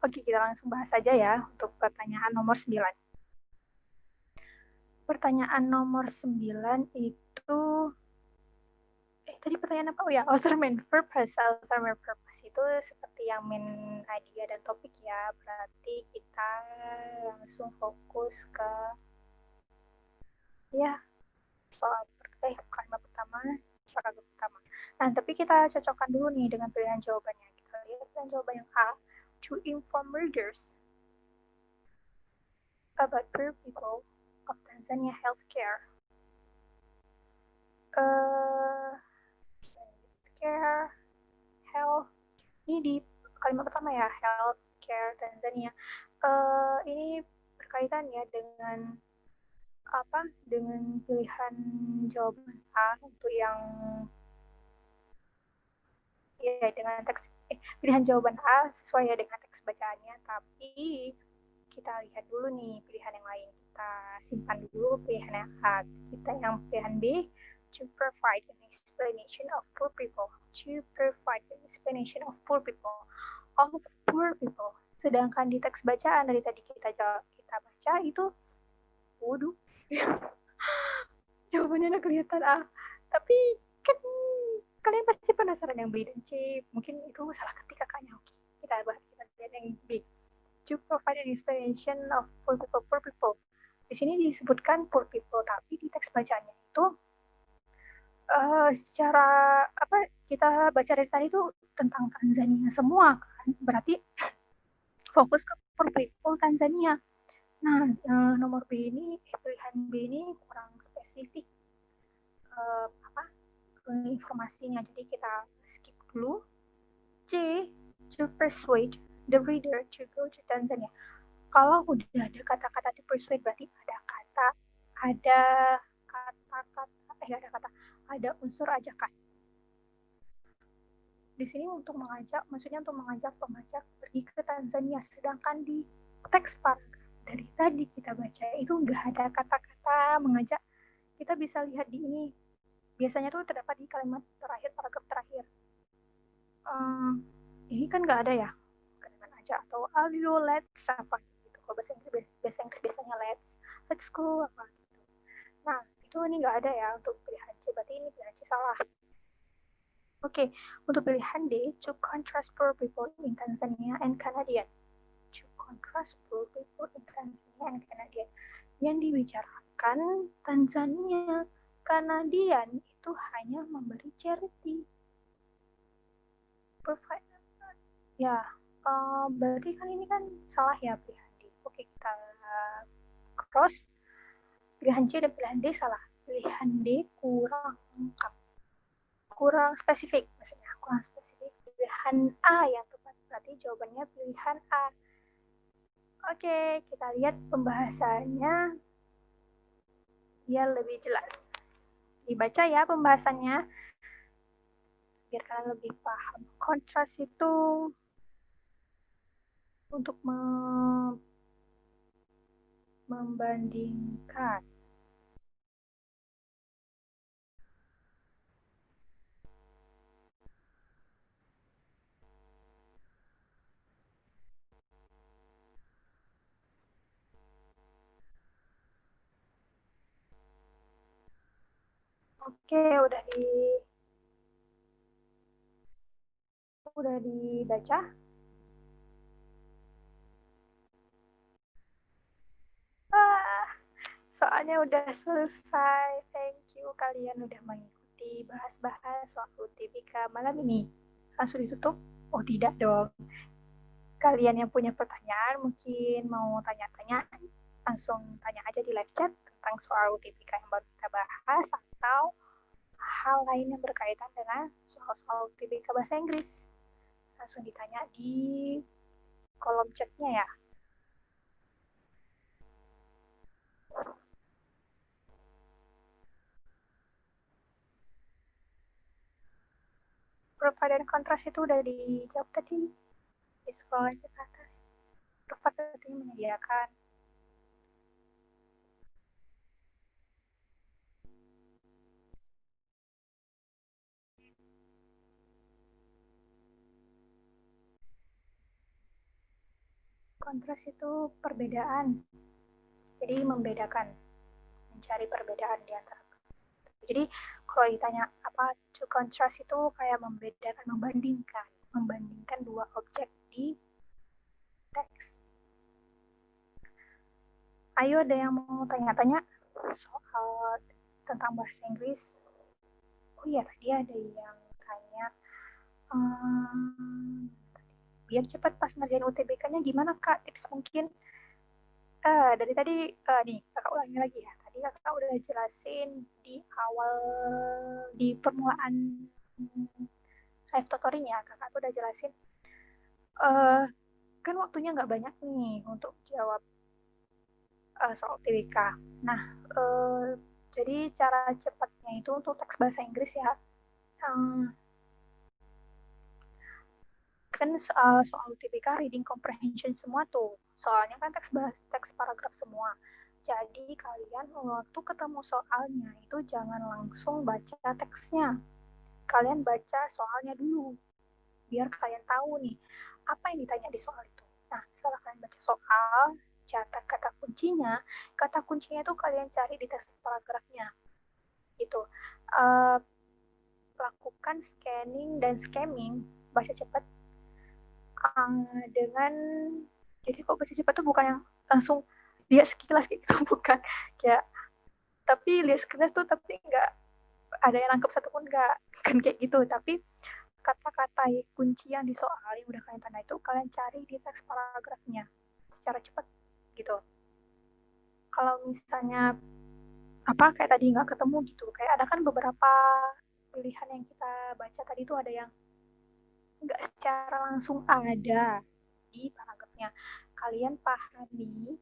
Oke, kita langsung bahas saja ya untuk pertanyaan nomor 9. Pertanyaan nomor 9 itu tadi pertanyaan apa? Oh ya, author main purpose. Author main purpose itu seperti yang main idea dan topik ya. Berarti kita langsung fokus ke ya soal kalimat pertama, paragraf pertama. Nah, tapi kita cocokkan dulu nih dengan pilihan jawabannya. Kita lihat pilihan jawaban yang A, to inform readers about poor people of Tanzania healthcare. Care, health, ini di kalimat pertama ya, healthcare Tanzania. Ini berkaitan ya dengan dengan pilihan jawaban A untuk yang ya dengan teks pilihan jawaban A sesuai ya dengan teks bacaannya, tapi kita lihat dulu nih pilihan yang lain. Kita simpan dulu pilihan yang A. Kita yang pilihan B, to provide an explanation of poor people. To provide an explanation of poor people. Of poor people. Sedangkan di teks bacaan dari tadi kita baca itu, waduh, jawabannya udah kelihatan A. Tapi kan kalian pasti penasaran yang B dan C. Mungkin itu salah ketik kakaknya. Oke, kita lihat yang B. To provide an explanation of poor people. Poor people. Di sini disebutkan poor people, tapi di teks bacaannya itu secara apa kita baca dari tadi itu tentang Tanzania semua kan, berarti fokus ke poor people Tanzania. Nah, nomor B ini pilihan B ini kurang spesifik informasinya, jadi kita skip dulu. C, to persuade the reader to go to Tanzania. Kalau udah ada kata-kata to persuade berarti ada unsur ajakan. Di sini untuk mengajak, maksudnya untuk mengajak pembaca pergi ke Tanzania, sedangkan di teks paragraf dari tadi kita baca itu nggak ada kata-kata mengajak. Kita bisa lihat di ini, biasanya tuh terdapat di kalimat terakhir, paragraf terakhir. Ini kan nggak ada ya, kalimat aja atau are you let's apa gitu. Kalau bahasa Inggris biasanya let's go apa gitu. Nah, itu ini nggak ada ya untuk pilihan C, berarti ini pilihan C salah. Oke, untuk pilihan D, to contrast poor people in Tanzania and Canadian. To contrast poor people in Tanzania and Canadian. Yang dibicarakan Tanzania, Canadian itu hanya memberi charity. Perfect. Ya, berarti kan ini kan salah ya pilihan D. Oke, kita cross. Pilihan C dan pilihan D salah. Pilihan D kurang lengkap. Kurang spesifik, maksudnya kurang spesifik. Pilihan A yang tepat, berarti jawabannya pilihan A. Oke, kita lihat pembahasannya biar lebih jelas. Dibaca ya pembahasannya biar kalian lebih paham. Kontras itu untuk membandingkan. Oke, udah dibaca. Soalnya udah selesai. Thank you kalian udah mengikuti bahas-bahas soal UTBK malam ini. Langsung ditutup? Oh tidak dong. Kalian yang punya pertanyaan mungkin mau tanya-tanya, langsung tanya aja di live chat tentang soal UTBK yang baru kita bahas atau hal lain yang berkaitan dengan soal-soal UTBK bahasa Inggris. Langsung ditanya di kolom chatnya ya. Provide dan kontras itu udah dijawab tadi. Di scroll aja ke atas. Provide itu menyediakan. Kontras itu perbedaan. Jadi membedakan, mencari perbedaan di antara. Jadi kalau ditanya apa to contrast itu kayak membedakan, membandingkan dua objek di teks. Ayo ada yang mau tanya-tanya soal tentang bahasa Inggris? Oh iya tadi ada yang tanya biar cepat pas ngerjain UTBK-nya gimana Kak? Tips mungkin dari tadi nih kakak ulangi lagi ya. Tadi kakak udah jelasin di awal di permulaan live tutorialnya kakak tuh udah jelasin kan waktunya nggak banyak nih untuk jawab soal UTBK. Nah jadi cara cepatnya itu untuk teks bahasa Inggris ya. kan soal UTBK reading comprehension semua tuh. Soalnya kan teks paragraf semua. Jadi kalian waktu ketemu soalnya itu jangan langsung baca teksnya. Kalian baca soalnya dulu. Biar kalian tahu nih, apa yang ditanya di soal itu. Nah, setelah kalian baca soal, catat kata kuncinya itu kalian cari di teks paragrafnya. Gitu. Lakukan scanning dan scamming, baca cepat dengan jadi kok baca cepat tuh bukan yang langsung lihat sekilas gitu bukan kayak tapi lihat sekilas tuh tapi nggak ada yang nangkep satupun nggak kan kayak gitu tapi kata-kata kunci yang di soal yang udah kalian tanda itu kalian cari di teks paragrafnya secara cepat gitu. Kalau misalnya apa kayak tadi nggak ketemu gitu kayak ada kan beberapa pilihan yang kita baca tadi itu ada yang nggak secara langsung ada di paragrafnya. Kalian pahami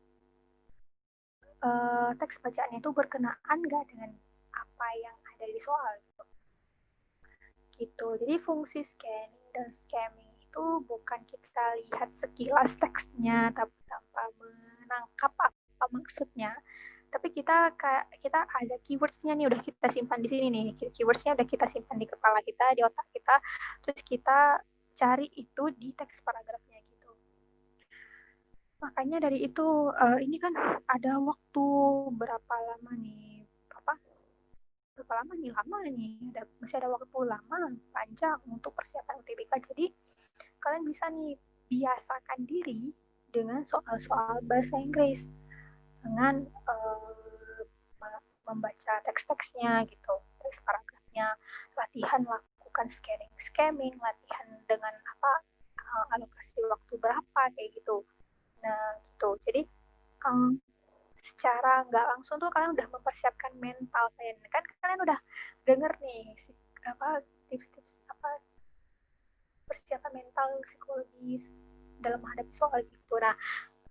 teks bacaannya itu berkenaan nggak dengan apa yang ada di soal gitu. Jadi fungsi scanning dan scamming itu bukan kita lihat sekilas teksnya tapi tanpa menangkap apa maksudnya. Tapi kita ada keywordsnya nih udah kita simpan di sini nih. Keywordsnya udah kita simpan di kepala kita, di otak kita. Terus kita cari itu di teks paragrafnya gitu. Makanya dari itu ini kan ada waktu berapa lama nih? Berapa lama nih? Lama nih. Masih ada waktu lama panjang untuk persiapan UTBK. Jadi kalian bisa nih biasakan diri dengan soal-soal bahasa Inggris dengan membaca teks-teksnya gitu, teks paragrafnya, latihan lakukan scamming, latihan dengan alokasi waktu berapa kayak gitu. Nah gitu. Jadi secara nggak langsung tuh kalian udah mempersiapkan mental kalian kan kalian udah denger nih tips-tips persiapan mental psikologis dalam menghadapi soal gitu. Nah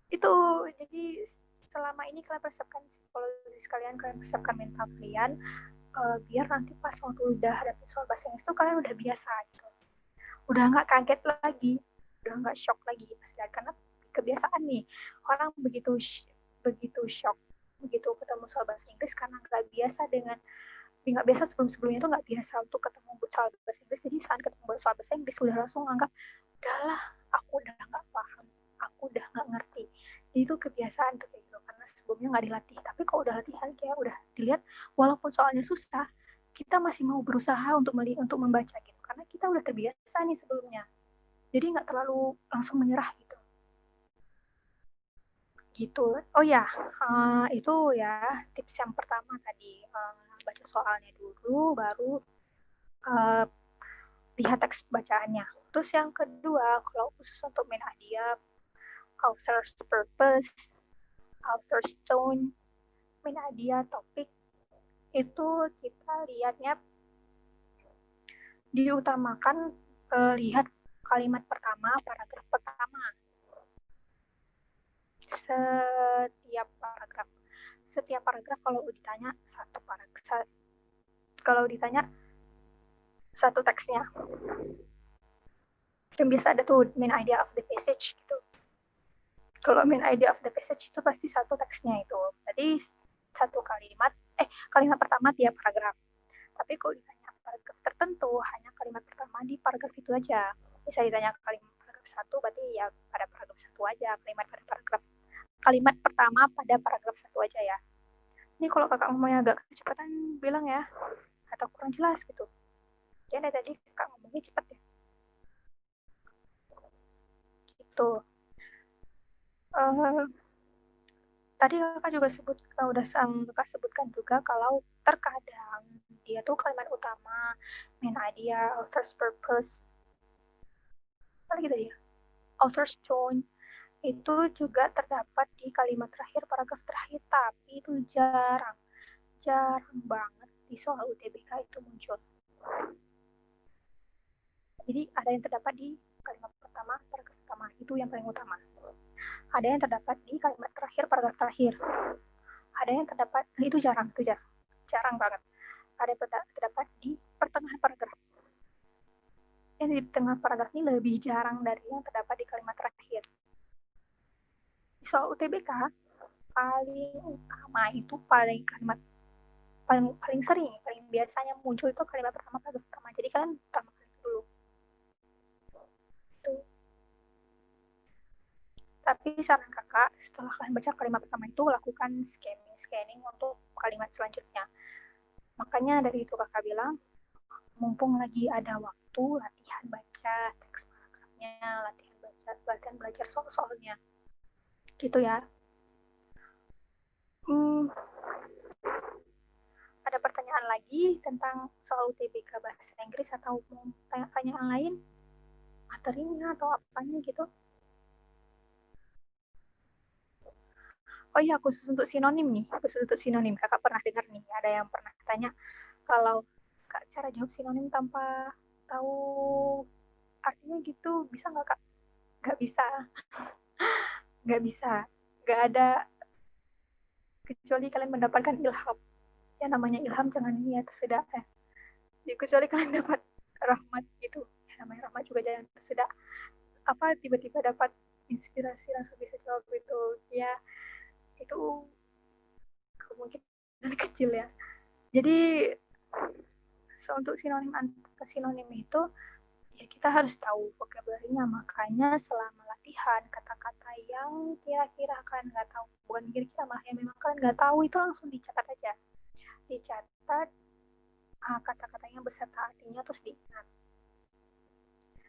itu jadi selama ini kalian persiapkan psikologis kalian persiapkan mental kalian biar nanti pas waktu udah hadapi soal bahasa Inggris itu kalian udah biasa gitu, udah nggak kaget lagi, udah nggak shock lagi karena kebiasaan nih orang begitu shock begitu ketemu soal bahasa Inggris karena nggak biasa sebelumnya tuh nggak biasa untuk ketemu soal bahasa Inggris. Jadi saat ketemu soal bahasa Inggris udah langsung anggap udahlah aku udah nggak paham, aku udah nggak ngerti. Jadi itu kebiasaan tuh kayak gitu karena sebelumnya nggak dilatih. Tapi kalau udah latihan kayak udah dilihat walaupun soalnya susah kita masih mau berusaha untuk membaca gitu karena kita udah terbiasa nih sebelumnya. Jadi nggak terlalu langsung menyerah gitu. Oh ya, itu ya tips yang pertama tadi baca soalnya dulu, baru uh, lihat teks bacaannya. Terus yang kedua, kalau khusus untuk main idea, author's purpose, author's tone, main idea, topik, itu kita lihatnya diutamakan lihat kalimat pertama, paragraf pertama. Setiap paragraf kalau ditanya satu teksnya yang biasa ada tuh main idea of the passage gitu. Kalau main idea of the passage itu pasti satu teksnya itu. Jadi satu kalimat pertama tiap paragraf. Tapi kalau ditanya paragraf tertentu hanya kalimat pertama di paragraf itu aja. Bisa ditanya paragraf satu berarti ya pada paragraf satu aja, kalimat pertama pada paragraf satu aja ya. Ini kalau kakak ngomongnya agak kecepatan bilang ya atau kurang jelas gitu. Ya tadi kakak ngomongnya cepet ya. Gitu. Tadi kakak juga kakak sebutkan juga kalau terkadang dia tuh kalimat utama, main idea, author's purpose, apa lagi tadi ya? Author's tone itu juga terdapat di kalimat terakhir, paragraf terakhir, tapi itu jarang banget di soal UTBK itu muncul. Jadi ada yang terdapat di kalimat pertama, paragraf pertama, itu yang paling utama. Ada yang terdapat di kalimat terakhir, paragraf terakhir. Ada yang terdapat, itu jarang banget. Ada yang terdapat di pertengahan paragraf. yang di tengah paragraf ini lebih jarang dari yang terdapat di kalimat terakhir. Di soal UTBK, paling utama itu paling sering, paling biasanya muncul itu kalimat pertama, paragraf pertama. Jadi kalian pertama kali dulu. Tuh. Tapi saran kakak, setelah kalian baca kalimat pertama itu, lakukan scanning untuk kalimat selanjutnya. Makanya dari itu kakak bilang, mumpung lagi ada waktu, latihan baca teks paragrafnya, latihan belajar soal-soalnya. Gitu ya. Ada pertanyaan lagi tentang soal UTBK bahasa Inggris atau mau tanya-tanyaan lain? Materinya atau apanya gitu? Oh iya, khusus untuk sinonim nih. Khusus untuk sinonim. Kakak pernah dengar nih, ada yang pernah tanya, kalau Kak cara jawab sinonim tanpa tahu artinya gitu, bisa nggak Kak? Nggak bisa. Nggak bisa. Nggak ada, kecuali kalian mendapatkan ilham. Ya namanya ilham jangan niat tersedak ya. Jadi, kecuali kalian dapat rahmat gitu. Ya, namanya rahmat juga jangan tersedak. Apa tiba-tiba dapat inspirasi langsung bisa jawab itu. Ya, itu kemungkinan kecil ya. Jadi untuk sinonim itu ya kita harus tahu vocabulary-nya. Makanya selama latihan kata-kata yang kira-kira kalian nggak tahu, bukan kira-kira malah yang memang kalian nggak tahu, itu langsung dicatat aja. Dicatat kata-katanya beserta artinya, terus diingat.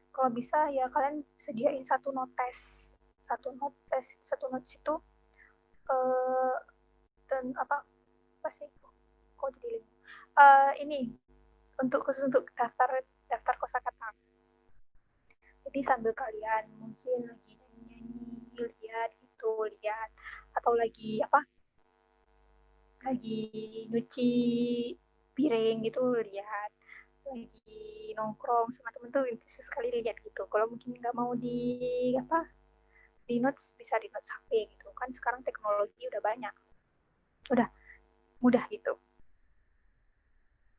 Kalau bisa ya kalian sediain satu notes itu dan apa sih kok jadi ini khusus untuk daftar kosakata. Jadi sambil kalian mungkin lagi nyanyi lihat atau lagi nyuci piring gitu, lihat lagi nongkrong sama temen tuh bisa sekali lihat gitu. Kalau mungkin nggak mau di notes, bisa di notes HP gitu kan, sekarang teknologi udah banyak, udah mudah gitu.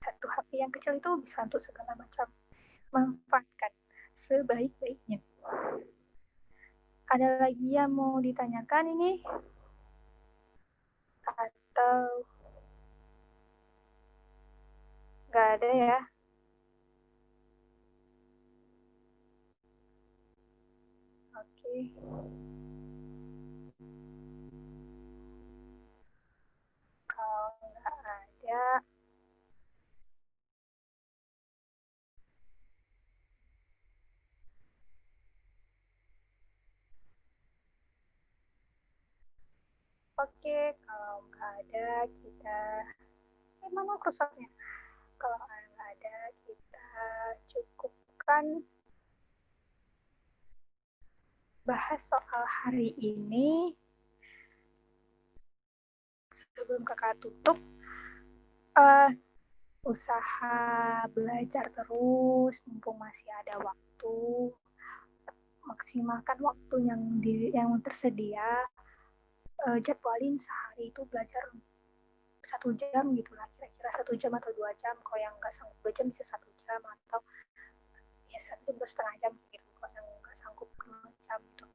Satu HP yang kecil itu bisa untuk segala macam, manfaatkan sebaik-baiknya. Ada lagi yang mau ditanyakan ini? Atau nggak ada ya? Oke. Kalau nggak ada, oke. Kalau nggak ada, kita mana Microsoftnya? Kalau nggak ada, kita cukupkan bahas soal hari ini. Sebelum kakak tutup, usaha belajar terus, mumpung masih ada waktu. Maksimalkan waktu yang tersedia. Jadwalin sehari itu belajar 1 jam gitu lah, kira-kira 1 jam atau 2 jam. Kalau yang nggak sanggup 2 jam bisa 1 jam, atau ya 1 jam atau setengah jam gitu kalau yang nggak sanggup 2 jam gitu,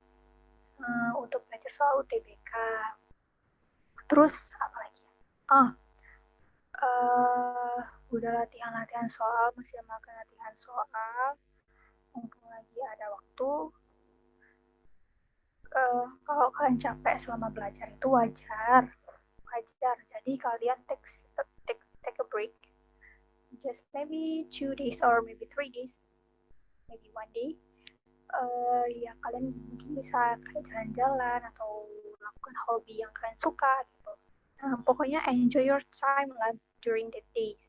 untuk belajar soal UTBK. Terus apa lagi? Oh, udah latihan soal, masih melakukan latihan soal, mumpung lagi ada waktu. Kalau kalian capek selama belajar itu wajar. Jadi kalian take a break, just maybe 2 days or maybe 3 days, maybe 1 day. Ya kalian mungkin bisa kayak jalan-jalan atau lakukan hobi yang kalian suka gitu. Nah, pokoknya enjoy your time lah during the days.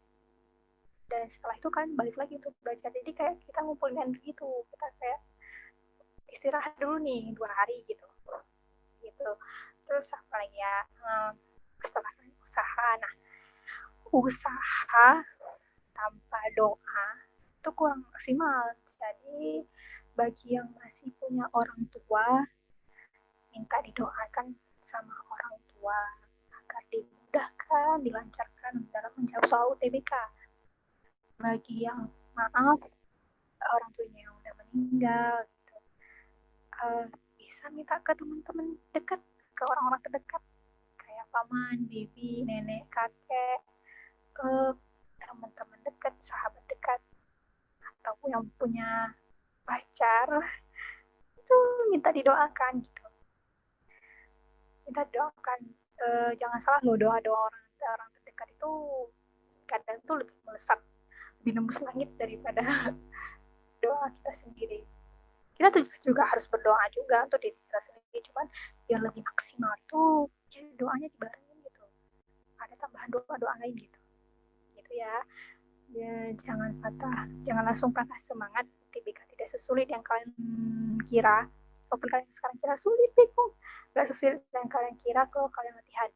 Dan setelah itu kan balik lagi untuk belajar. Jadi kayak kita ngumpulin energi tuh, kita kayak istirahat dulu nih 2 hari gitu. Terus apa lagi ya? Setelah usaha. Nah, usaha tanpa doa itu kurang maksimal. Jadi bagi yang masih punya orang tua, minta didoakan sama orang tua agar dimudahkan, dilancarkan dalam menjawab soal UTBK. Bagi yang maaf, orang tuanya yang udah meninggal gitu. Bisa minta ke teman-teman dekat, ke orang-orang terdekat kayak paman, bibi, nenek, kakek, teman-teman dekat, sahabat dekat, atau yang punya pacar, itu minta didoakan gitu. Minta didoakan. Jangan salah loh, doa-doa orang terdekat itu kadang tuh lebih melesat, lebih nembus langit daripada doa kita sendiri. Kita tuh juga harus berdoa juga untuk diri kita sendiri, cuman yang lebih maksimal itu jadi doanya dibarengin gitu, ada tambahan doa-doa lain gitu gitu ya. Jangan langsung patah semangat ketika tidak sesulit yang kalian kira. Walaupun kalian sekarang kira sulit, bingung, gak sesulit yang kalian kira kalau kalian latihan.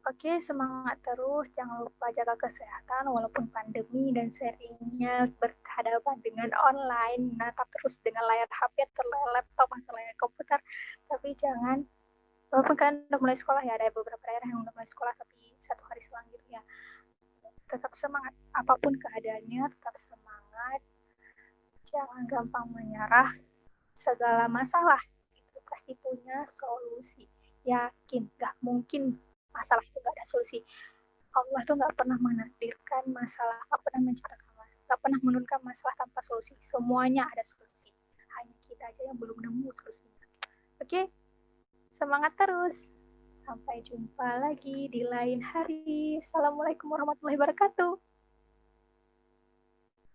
Oke, semangat terus. Jangan lupa jaga kesehatan walaupun pandemi dan seringnya berhadapan dengan online. Natap terus dengan layar HP atau layar laptop atau layar komputer. Tapi jangan, walaupun kan udah mulai sekolah ya, ada beberapa daerah yang udah mulai sekolah tapi 1 hari selang gitu ya. Tetap semangat. Apapun keadaannya, tetap semangat. Jangan gampang menyerah. Segala masalah itu pasti punya solusi. Yakin, gak mungkin masalah itu gak ada solusi. Allah tuh gak pernah menakdirkan masalah, gak pernah menciptakan masalah, gak pernah menurunkan masalah tanpa solusi. Semuanya ada solusi. Hanya kita aja yang belum nemu solusinya. Oke, semangat terus. Sampai jumpa lagi di lain hari. Assalamualaikum warahmatullahi wabarakatuh.